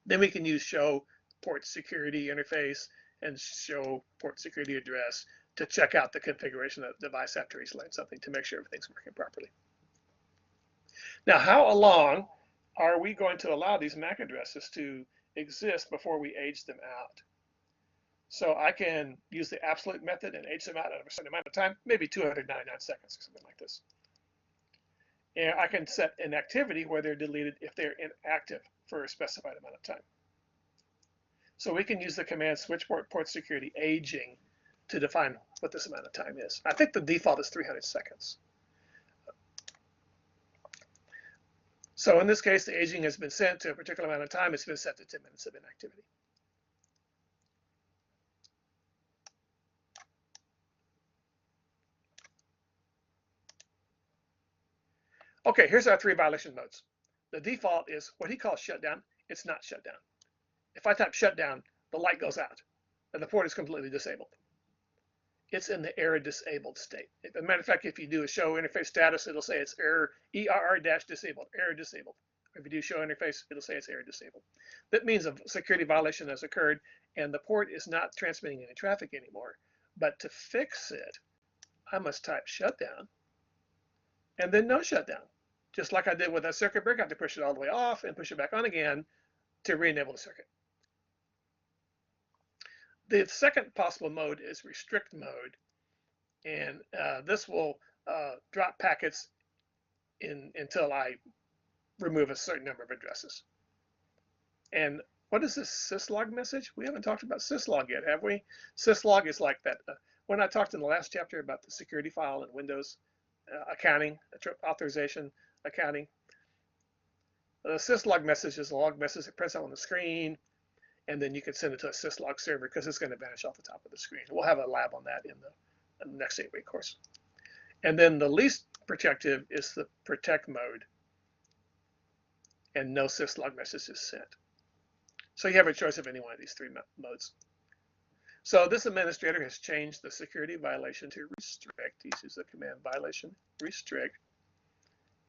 Then we can use show port security interface and show port security address to check out the configuration of the device after he's learned something to make sure everything's working properly. Now, how long are we going to allow these MAC addresses to exist before we age them out? So I can use the absolute method and age them out at a certain amount of time, maybe 299 seconds or something like this. And I can set an activity where they're deleted if they're inactive for a specified amount of time. So we can use the command switch port security aging to define what this amount of time is. I think the default is 300 seconds. So in this case, the aging has been sent to a particular amount of time. It's been set to 10 minutes of inactivity. Okay, here's our 3 violation modes. The default is what he calls shutdown. It's not shutdown. If I type shutdown, the light goes out and the port is completely disabled. It's in the error disabled state. As a matter of fact, if you do a show interface status, it'll say it's error disabled, error disabled. If you do show interface, it'll say it's error disabled. That means a security violation has occurred and the port is not transmitting any traffic anymore. But to fix it, I must type shutdown and then no shutdown. Just like I did with that circuit breaker, I have to push it all the way off and push it back on again to re-enable the circuit. The second possible mode is restrict mode, and this will drop packets until I remove a certain number of addresses. And what is this Syslog message? We haven't talked about Syslog yet, have we? Syslog is like that. When I talked in the last chapter about the security file in Windows accounting, authorization accounting, the Syslog message is a log message that prints out on the screen, and then you can send it to a Syslog server because it's going to vanish off the top of the screen. We'll have a lab on that in the next 8-week course. And then the least protective is the protect mode, and no Syslog message is sent. So you have a choice of any one of these 3 modes. So this administrator has changed the security violation to restrict. He uses the command violation restrict,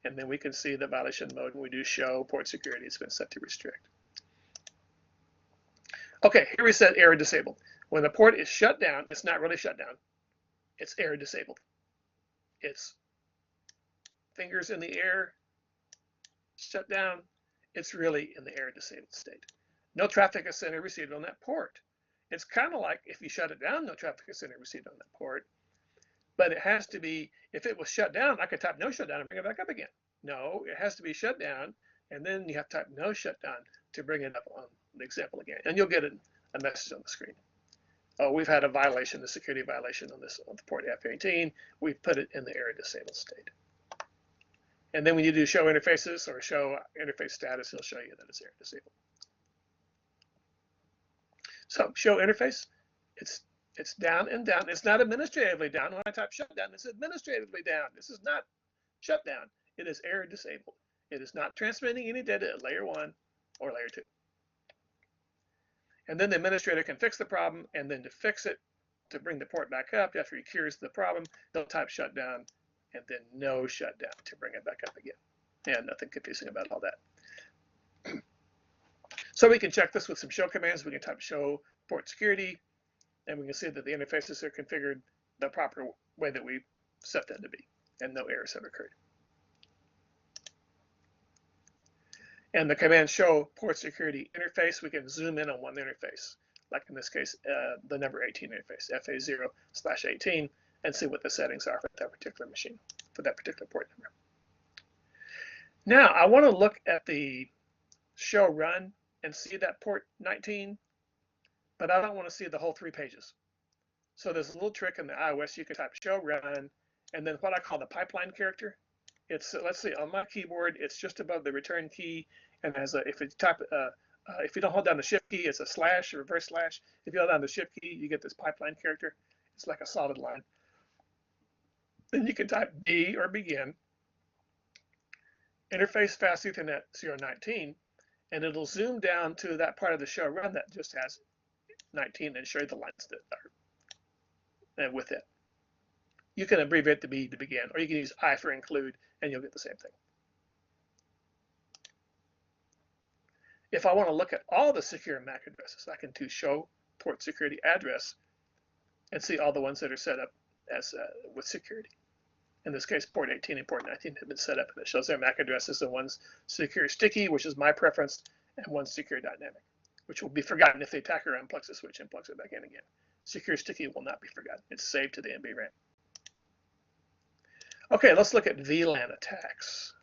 and then we can see the violation mode when we do show port security. It's been set to restrict. Okay, here we set error disabled. When the port is shut down, it's not really shut down. It's error disabled. It's fingers in the air, shut down. It's really in the error disabled state. No traffic is sent or received on that port. It's kind of like if you shut it down, no traffic is sent or received on that port. But it has to be, if it was shut down, I could type no shutdown and bring it back up again. No, it has to be shut down, and then you have to type no shutdown to bring it up on the example again. And you'll get a message on the screen. Oh, we've had a violation, the security violation on this on the port F18. We've put it in the error disabled state. And then when you do show interfaces or show interface status, it'll show you that it's error disabled. So show interface, it's down and down. It's not administratively down. When I type shutdown, it's administratively down. This is not shutdown. It is error disabled. It is not transmitting any data at layer 1 or layer 2. And then the administrator can fix the problem, and then to fix it, to bring the port back up after he cures the problem, they'll type shutdown and then no shutdown to bring it back up again. And nothing confusing about all that. So we can check this with some show commands. We can type show port security, and we can see that the interfaces are configured the proper way that we set them to be, and no errors have occurred. And the command show port security interface, we can zoom in on one interface, like in this case, the number 18 interface, FA0/18, and see what the settings are for that particular machine, for that particular port number. Now, I want to look at the show run and see that port 19, but I don't want to see the whole 3 pages. So there's a little trick in the iOS. You can type show run, and then what I call the pipeline character. It's, let's see, on my keyboard, it's just above the return key, and as a, if you type, if you don't hold down the shift key, it's a slash, a reverse slash. If you hold down the shift key, you get this pipeline character. It's like a solid line. Then you can type B or begin, interface fast Ethernet 019, and it'll zoom down to that part of the show run that just has 19 and show you the lines that are with it. You can abbreviate the B to begin, or you can use I for include, and you'll get the same thing. If I want to look at all the secure MAC addresses, I can do show port security address and see all the ones that are set up as with security. In this case, port 18 and port 19 have been set up, and it shows their MAC addresses, and one's secure sticky, which is my preference, and one's secure dynamic, which will be forgotten if the attacker unplugs the switch and plugs it back in again. Secure sticky will not be forgotten. It's saved to the NB RAM. Okay, let's look at Vlan attacks.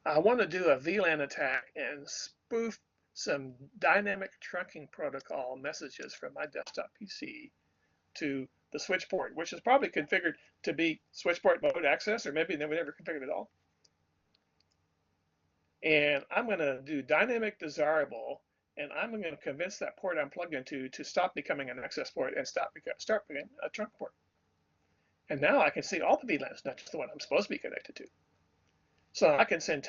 I want to do a Vlan attack and spoof some dynamic trunking protocol messages from my desktop PC to the switch port, which is probably configured to be switch port mode access, or maybe we never configured it at all. And I'm going to do dynamic desirable, and I'm going to convince that port I'm plugged into to stop becoming an access port and start becoming a trunk port. And now I can see all the VLANs, not just the one I'm supposed to be connected to. So I can send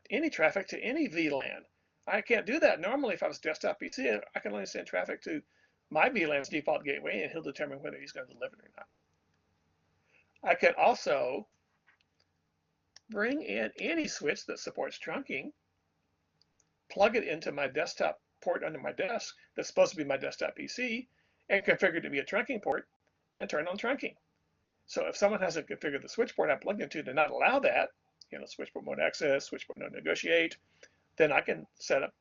any traffic to any VLAN. I can't do that normally if I was desktop PC. I can only send traffic to my VLAN's default gateway, and he'll determine whether he's going to deliver it or not. I can also bring in any switch that supports trunking, plug it into my desktop port under my desk that's supposed to be my desktop PC, and configure it to be a trunking port and turn on trunking. So if someone hasn't configured the switch port I plugged into to not allow that, switch port mode access, switch port mode negotiate, then I can set up,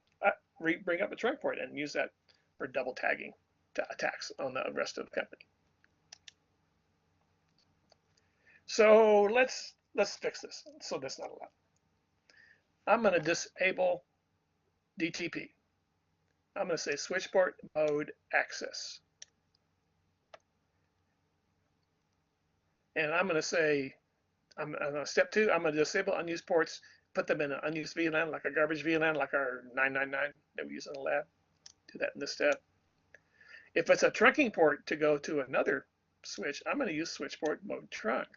bring up a trunk port and use that for double tagging attacks on the rest of the company. So let's fix this so that's not allowed. I'm going to disable DTP. I'm going to say switch port mode access. And I'm going to say, step 2, I'm going to disable unused ports, put them in an unused VLAN, like a garbage VLAN, like our 999 that we use in the lab. Do that in this step. If it's a trunking port to go to another switch, I'm going to use switch port mode trunk.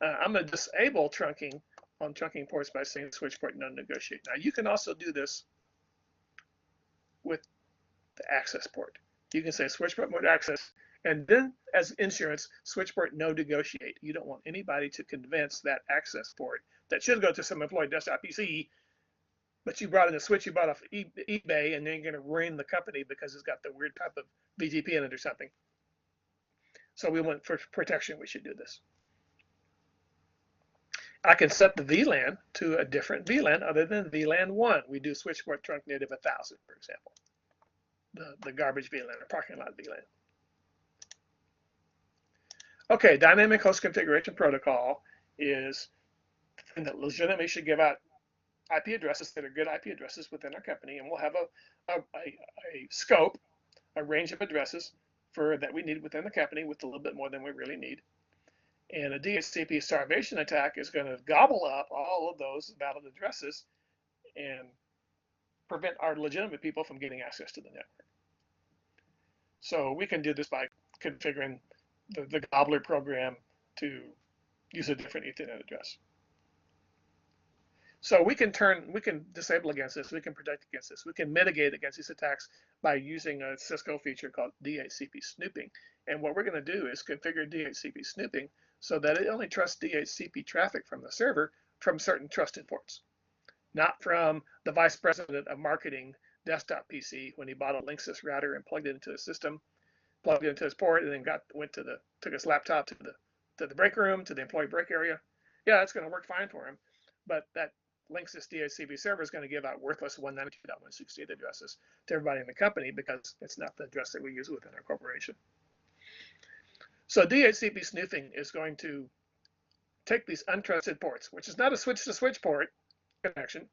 I'm going to disable trunking on trunking ports by saying switch port no negotiate. Now you can also do this with the access port. You can say switch port mode access, and then as insurance, switch port no negotiate. You don't want anybody to convince that access port that should go to some employee desktop PC, but you brought in a switch you bought off eBay, and then you're going to ruin the company because it's got the weird type of BGP in it or something. So we want, for protection, we should do this. I can set the VLAN to a different VLAN other than VLAN 1. We do switch port trunk native 1000, for example. The garbage VLAN or parking lot VLAN. Okay, dynamic host configuration protocol is the thing that legitimately should give out IP addresses that are good IP addresses within our company, and we'll have a scope, a range of addresses that we need within the company with a little bit more than we really need. And a Dhcp starvation attack is going to gobble up all of those valid addresses and prevent our legitimate people from getting access to the network. So we can do this by configuring the gobbler program to use a different Ethernet address. So we can disable against this, we can protect against this, we can mitigate against these attacks by using a Cisco feature called Dhcp Snooping. And what we're going to do is configure Dhcp Snooping so that it only trusts Dhcp traffic from the server from certain trusted ports, not from the vice president of marketing desktop PC when he bought a Linksys router and plugged it into his system, plugged it into his port, and then took his laptop to the break room, to the employee break area. Yeah, it's going to work fine for him, but that Linksys Dhcp server is going to give out worthless 192.168 addresses to everybody in the company because it's not the address that we use within our corporation. So Dhcp snooping is going to take these untrusted ports, which is not a switch-to-switch port connection,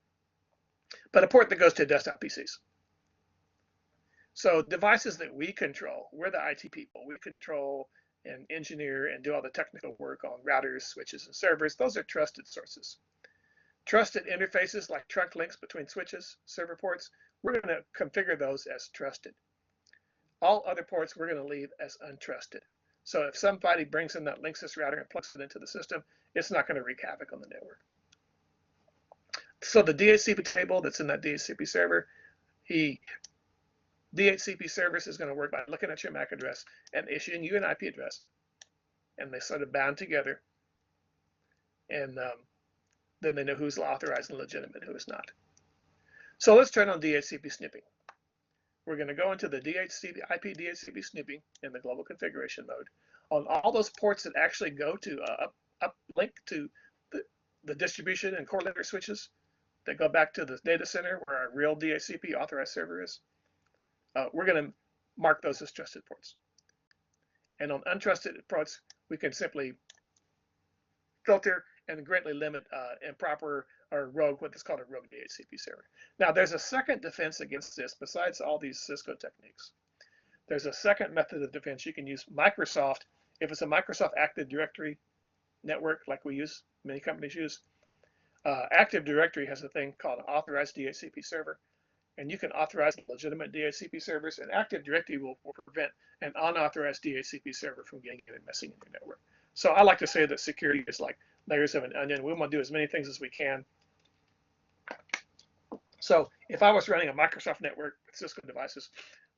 but a port that goes to desktop PCs. So devices that we control, we're the IT people, we control and engineer and do all the technical work on routers, switches, and servers. Those are trusted sources. Trusted interfaces like trunk links between switches, server ports, we're going to configure those as trusted. All other ports we're going to leave as untrusted. So if somebody brings in that Linksys router and plugs it into the system, it's not going to wreak havoc on the network. So the Dhcp table that's in that Dhcp server, Dhcp service is going to work by looking at your MAC address and issuing you an IP address, and they sort of bound together, and then they know who's authorized and legitimate, who is not. So let's turn on Dhcp snooping. We're going to go into the IP Dhcp snooping in the global configuration mode on all those ports that actually go to uplink to the distribution and core layer switches that go back to the data center where our real Dhcp authorized server is. We're going to mark those as trusted ports. And on untrusted ports, we can simply filter and greatly limit improper or rogue, what is called a rogue Dhcp server. Now, there's a second defense against this besides all these Cisco techniques. There's a second method of defense. You can use Microsoft. If it's a Microsoft Active Directory network like we use, many companies use, Active Directory has a thing called an authorized DHCP server, and you can authorize legitimate DHCP servers, and Active Directory will prevent an unauthorized DHCP server from getting in and messing in your network. So I like to say that security is like layers of an onion. We want to do as many things as we can. So if I was running a Microsoft network with Cisco devices,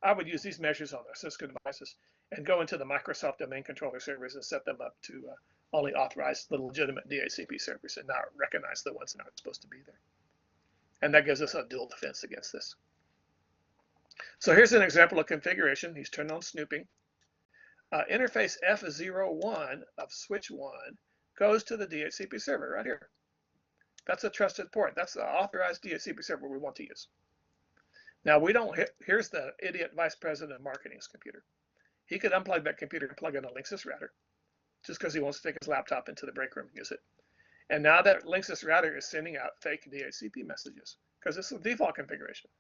I would use these measures on the Cisco devices and go into the Microsoft domain controller servers and set them up to only authorize the legitimate DHCP servers and not recognize the ones that aren't supposed to be there. And that gives us a dual defense against this. So here's an example of configuration. He's turned on snooping. Interface F01 of switch 1 goes to the DHCP server right here. That's a trusted port. That's the authorized DHCP server we want to use. Now we don't, here's the idiot vice president of marketing's computer. He could unplug that computer and plug in a Linksys router just because he wants to take his laptop into the break room and use it. And now that Linksys router is sending out fake DHCP messages because it's the default configuration.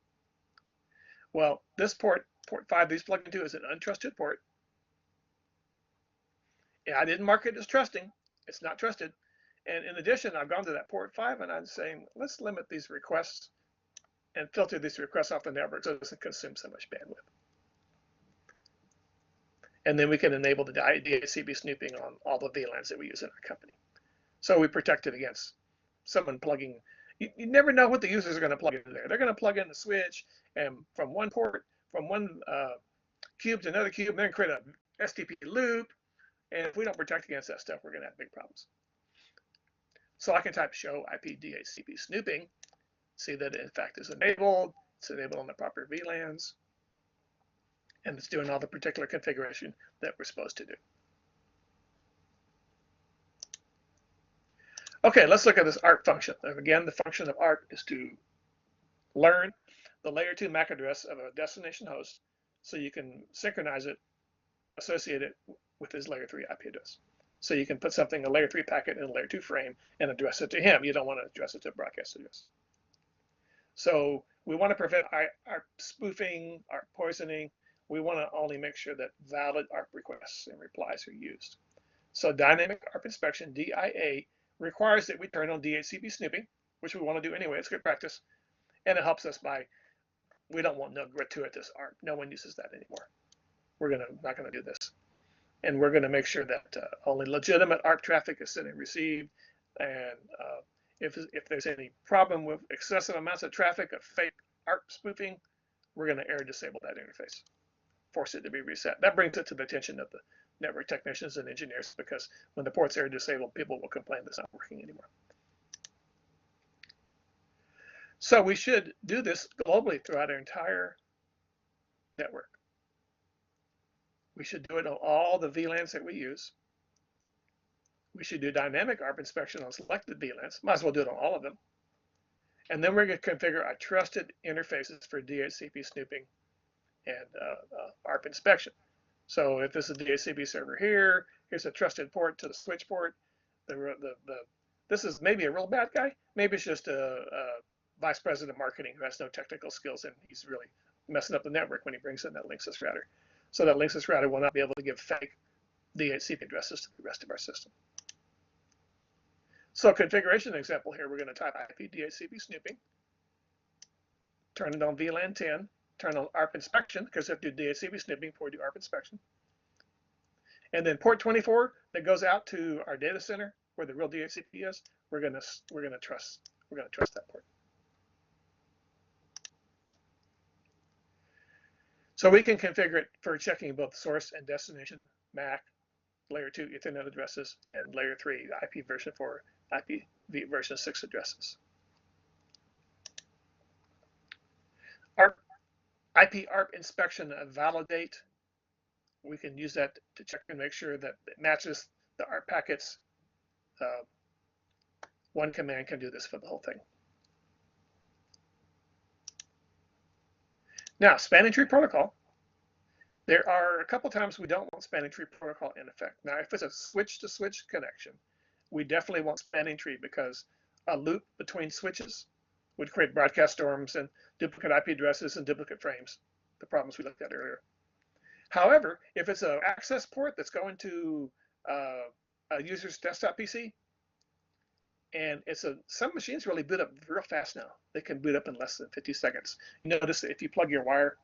Well, this port 5 he's plugged into is an untrusted port. Yeah, I didn't mark it as trusting. It's not trusted. And in addition, I've gone to that port 5 and I'm saying, let's limit these requests and filter these requests off the network so it doesn't consume so much bandwidth. And then we can enable the DHCP snooping on all the VLANs that we use in our company. So we protect it against someone plugging. You never know what the users are going to plug in there. They're going to plug in the switch and from one port, from one cube to another cube, then create a STP loop. And if we don't protect against that stuff, we're going to have big problems. So I can type show IP DHCP snooping, see that it in fact is enabled. It's enabled on the proper VLANs. And it's doing all the particular configuration that we're supposed to do. Okay, let's look at this ARP function. And again, the function of ARP is to learn the layer 2 MAC address of a destination host so you can synchronize it, associate it with his layer 3 IP address. So you can put something, a layer 3 packet in a layer 2 frame and address it to him. You don't want to address it to a broadcast address. So we want to prevent ARP spoofing, ARP poisoning. We want to only make sure that valid ARP requests and replies are used. So dynamic ARP inspection, DIA, requires that we turn on DHCP snooping, which we want to do anyway. It's good practice. And it helps us by, we don't want no gratuitous ARP. No one uses that anymore. We're not going to do this. And we're going to make sure that only legitimate ARP traffic is sent and received. And if there's any problem with excessive amounts of traffic of fake ARP spoofing, we're going to error disable that interface, force it to be reset. That brings it to the attention of the network technicians and engineers, because when the port's error disabled, people will complain that it's not working anymore. So we should do this globally throughout our entire network. We should do it on all the VLANs that we use. We should do dynamic ARP inspection on selected VLANs. Might as well do it on all of them. And then we're going to configure our trusted interfaces for DHCP snooping and ARP inspection. So if this is a DHCP server here, here's a trusted port to the switch port. This is maybe a real bad guy. Maybe it's just a vice president of marketing who has no technical skills, and he's really messing up the network when he brings in that Linksys router. So that Linksys router will not be able to give fake DHCP addresses to the rest of our system. So configuration example here, we're going to type IP DHCP snooping, turn it on VLAN 10, turn on ARP inspection, because we have to do DHCP snooping before we do ARP inspection. And then port 24 that goes out to our data center where the real DHCP is, we're going to trust that port. So we can configure it for checking both source and destination MAC, layer 2 Ethernet addresses, and layer 3 IP version 4, IP version 6 addresses. IP ARP inspection validate, we can use that to check and make sure that it matches the ARP packets. One command can do this for the whole thing. Now, spanning tree protocol. There are a couple times we don't want spanning tree protocol in effect. Now, if it's a switch-to-switch connection, we definitely want spanning tree, because a loop between switches would create broadcast storms and duplicate IP addresses and duplicate frames, the problems we looked at earlier. However, if it's an access port that's going to a user's desktop PC, And some machines really boot up real fast now. They can boot up in less than 50 seconds. You notice that if you plug your wire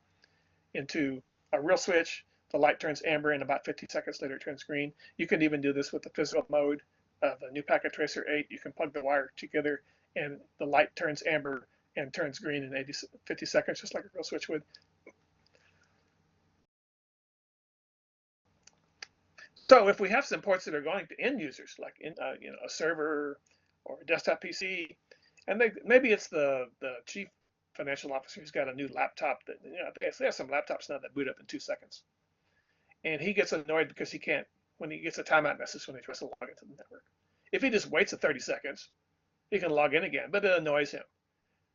into a real switch, the light turns amber, and about 50 seconds later it turns green. You can even do this with the physical mode of the new Packet Tracer 8. You can plug the wire together and the light turns amber and turns green in 50 seconds, just like a real switch would. So if we have some ports that are going to end users, like a server or a desktop PC, and maybe it's the chief financial officer who's got a new laptop that, they have some laptops now that boot up in 2 seconds. And he gets annoyed because he can't, when he gets a timeout message when he tries to log into the network. If he just waits 30 seconds, he can log in again, but it annoys him.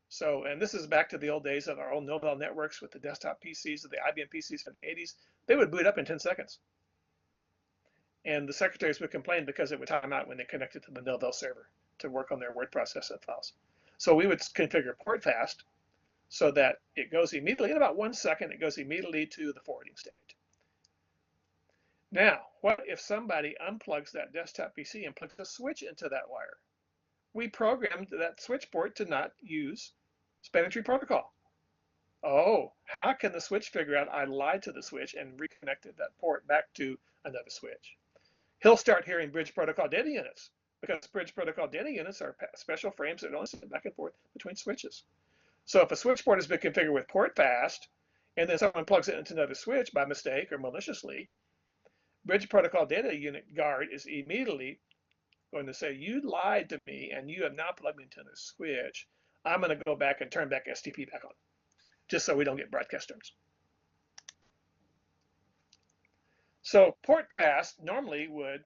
So, and this is back to the old days of our old Novell networks with the desktop PCs, or the IBM PCs from the 80s. They would boot up in 10 seconds. And the secretaries would complain because it would time out when they connected to the Novell server to work on their word processing files. So we would configure port fast so that it goes immediately, in about 1 second, it goes immediately to the forwarding state. Now, what if somebody unplugs that desktop PC and plugs a switch into that wire? We programmed that switch port to not use spanning tree protocol. Oh, how can the switch figure out I lied to the switch and reconnected that port back to another switch? He'll start hearing bridge protocol data units, because bridge protocol data units are special frames that only send back and forth between switches. So if a switch port has been configured with port fast, and then someone plugs it into another switch by mistake or maliciously, bridge protocol data unit guard is immediately going to say, you lied to me and you have now plugged me into the switch. I'm going to go back and turn back STP back on, just so we don't get broadcast terms. So port fast normally would,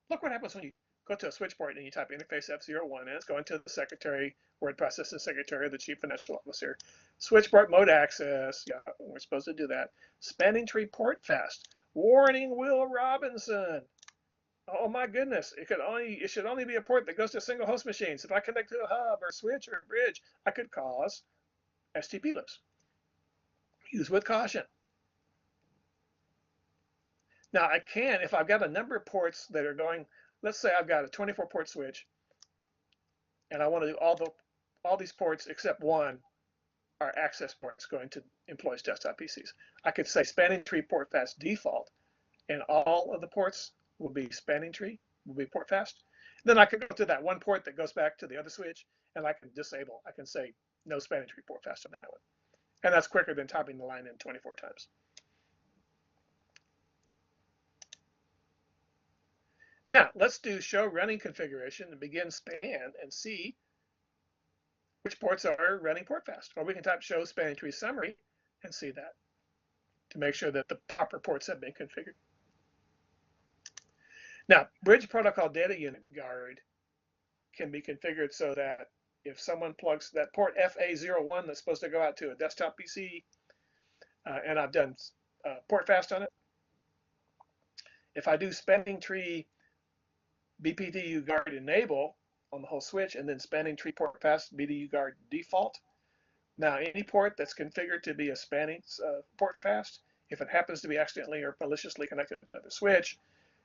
look what happens when you go to a switch port and you type interface F01, and it's going to the secretary, word processing secretary, the chief financial officer. Switch port mode access, yeah, we're supposed to do that. Spanning tree port fast. Warning, Will Robinson. Oh my goodness, it should only be a port that goes to single host machines. If I connect to a hub or a switch or a bridge, I could cause STP loops. Use with caution. Now I can, if I've got a number of ports that are going, let's say I've got a 24 port switch and I want to do all these ports except one are access ports going to employees' desktop PCs. I could say spanning tree port fast default, and all of the ports will be spanning tree, will be port fast. Then I could go to that one port that goes back to the other switch, and I can disable. I can say no spanning tree port fast on that one. And that's quicker than typing the line in 24 times. Now, let's do show running configuration and begin span and see which ports are running port fast. Or we can type show spanning tree summary and see that to make sure that the proper ports have been configured. Now, bridge protocol data unit guard can be configured so that if someone plugs that port FA01 that's supposed to go out to a desktop PC, and I've done port fast on it, if I do spanning tree BPDU guard enable on the whole switch and then spanning tree port fast BDU guard default, now any port that's configured to be a spanning port fast, if it happens to be accidentally or maliciously connected to another switch,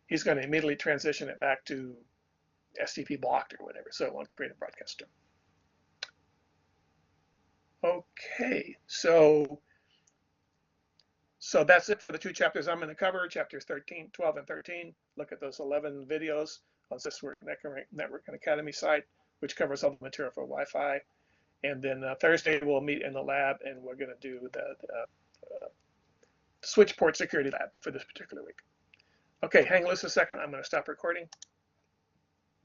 he's going to immediately transition it back to STP blocked or whatever, so it won't create a broadcast term. Okay, so that's it for the 2 chapters I'm going to cover, chapters 12 and 13. Look at those 11 videos on Cisco Network and Academy site, which covers all the material for Wi-Fi. And then Thursday we'll meet in the lab, and we're going to do the switch port security lab for this particular week. Okay, hang loose a second. I'm going to stop recording.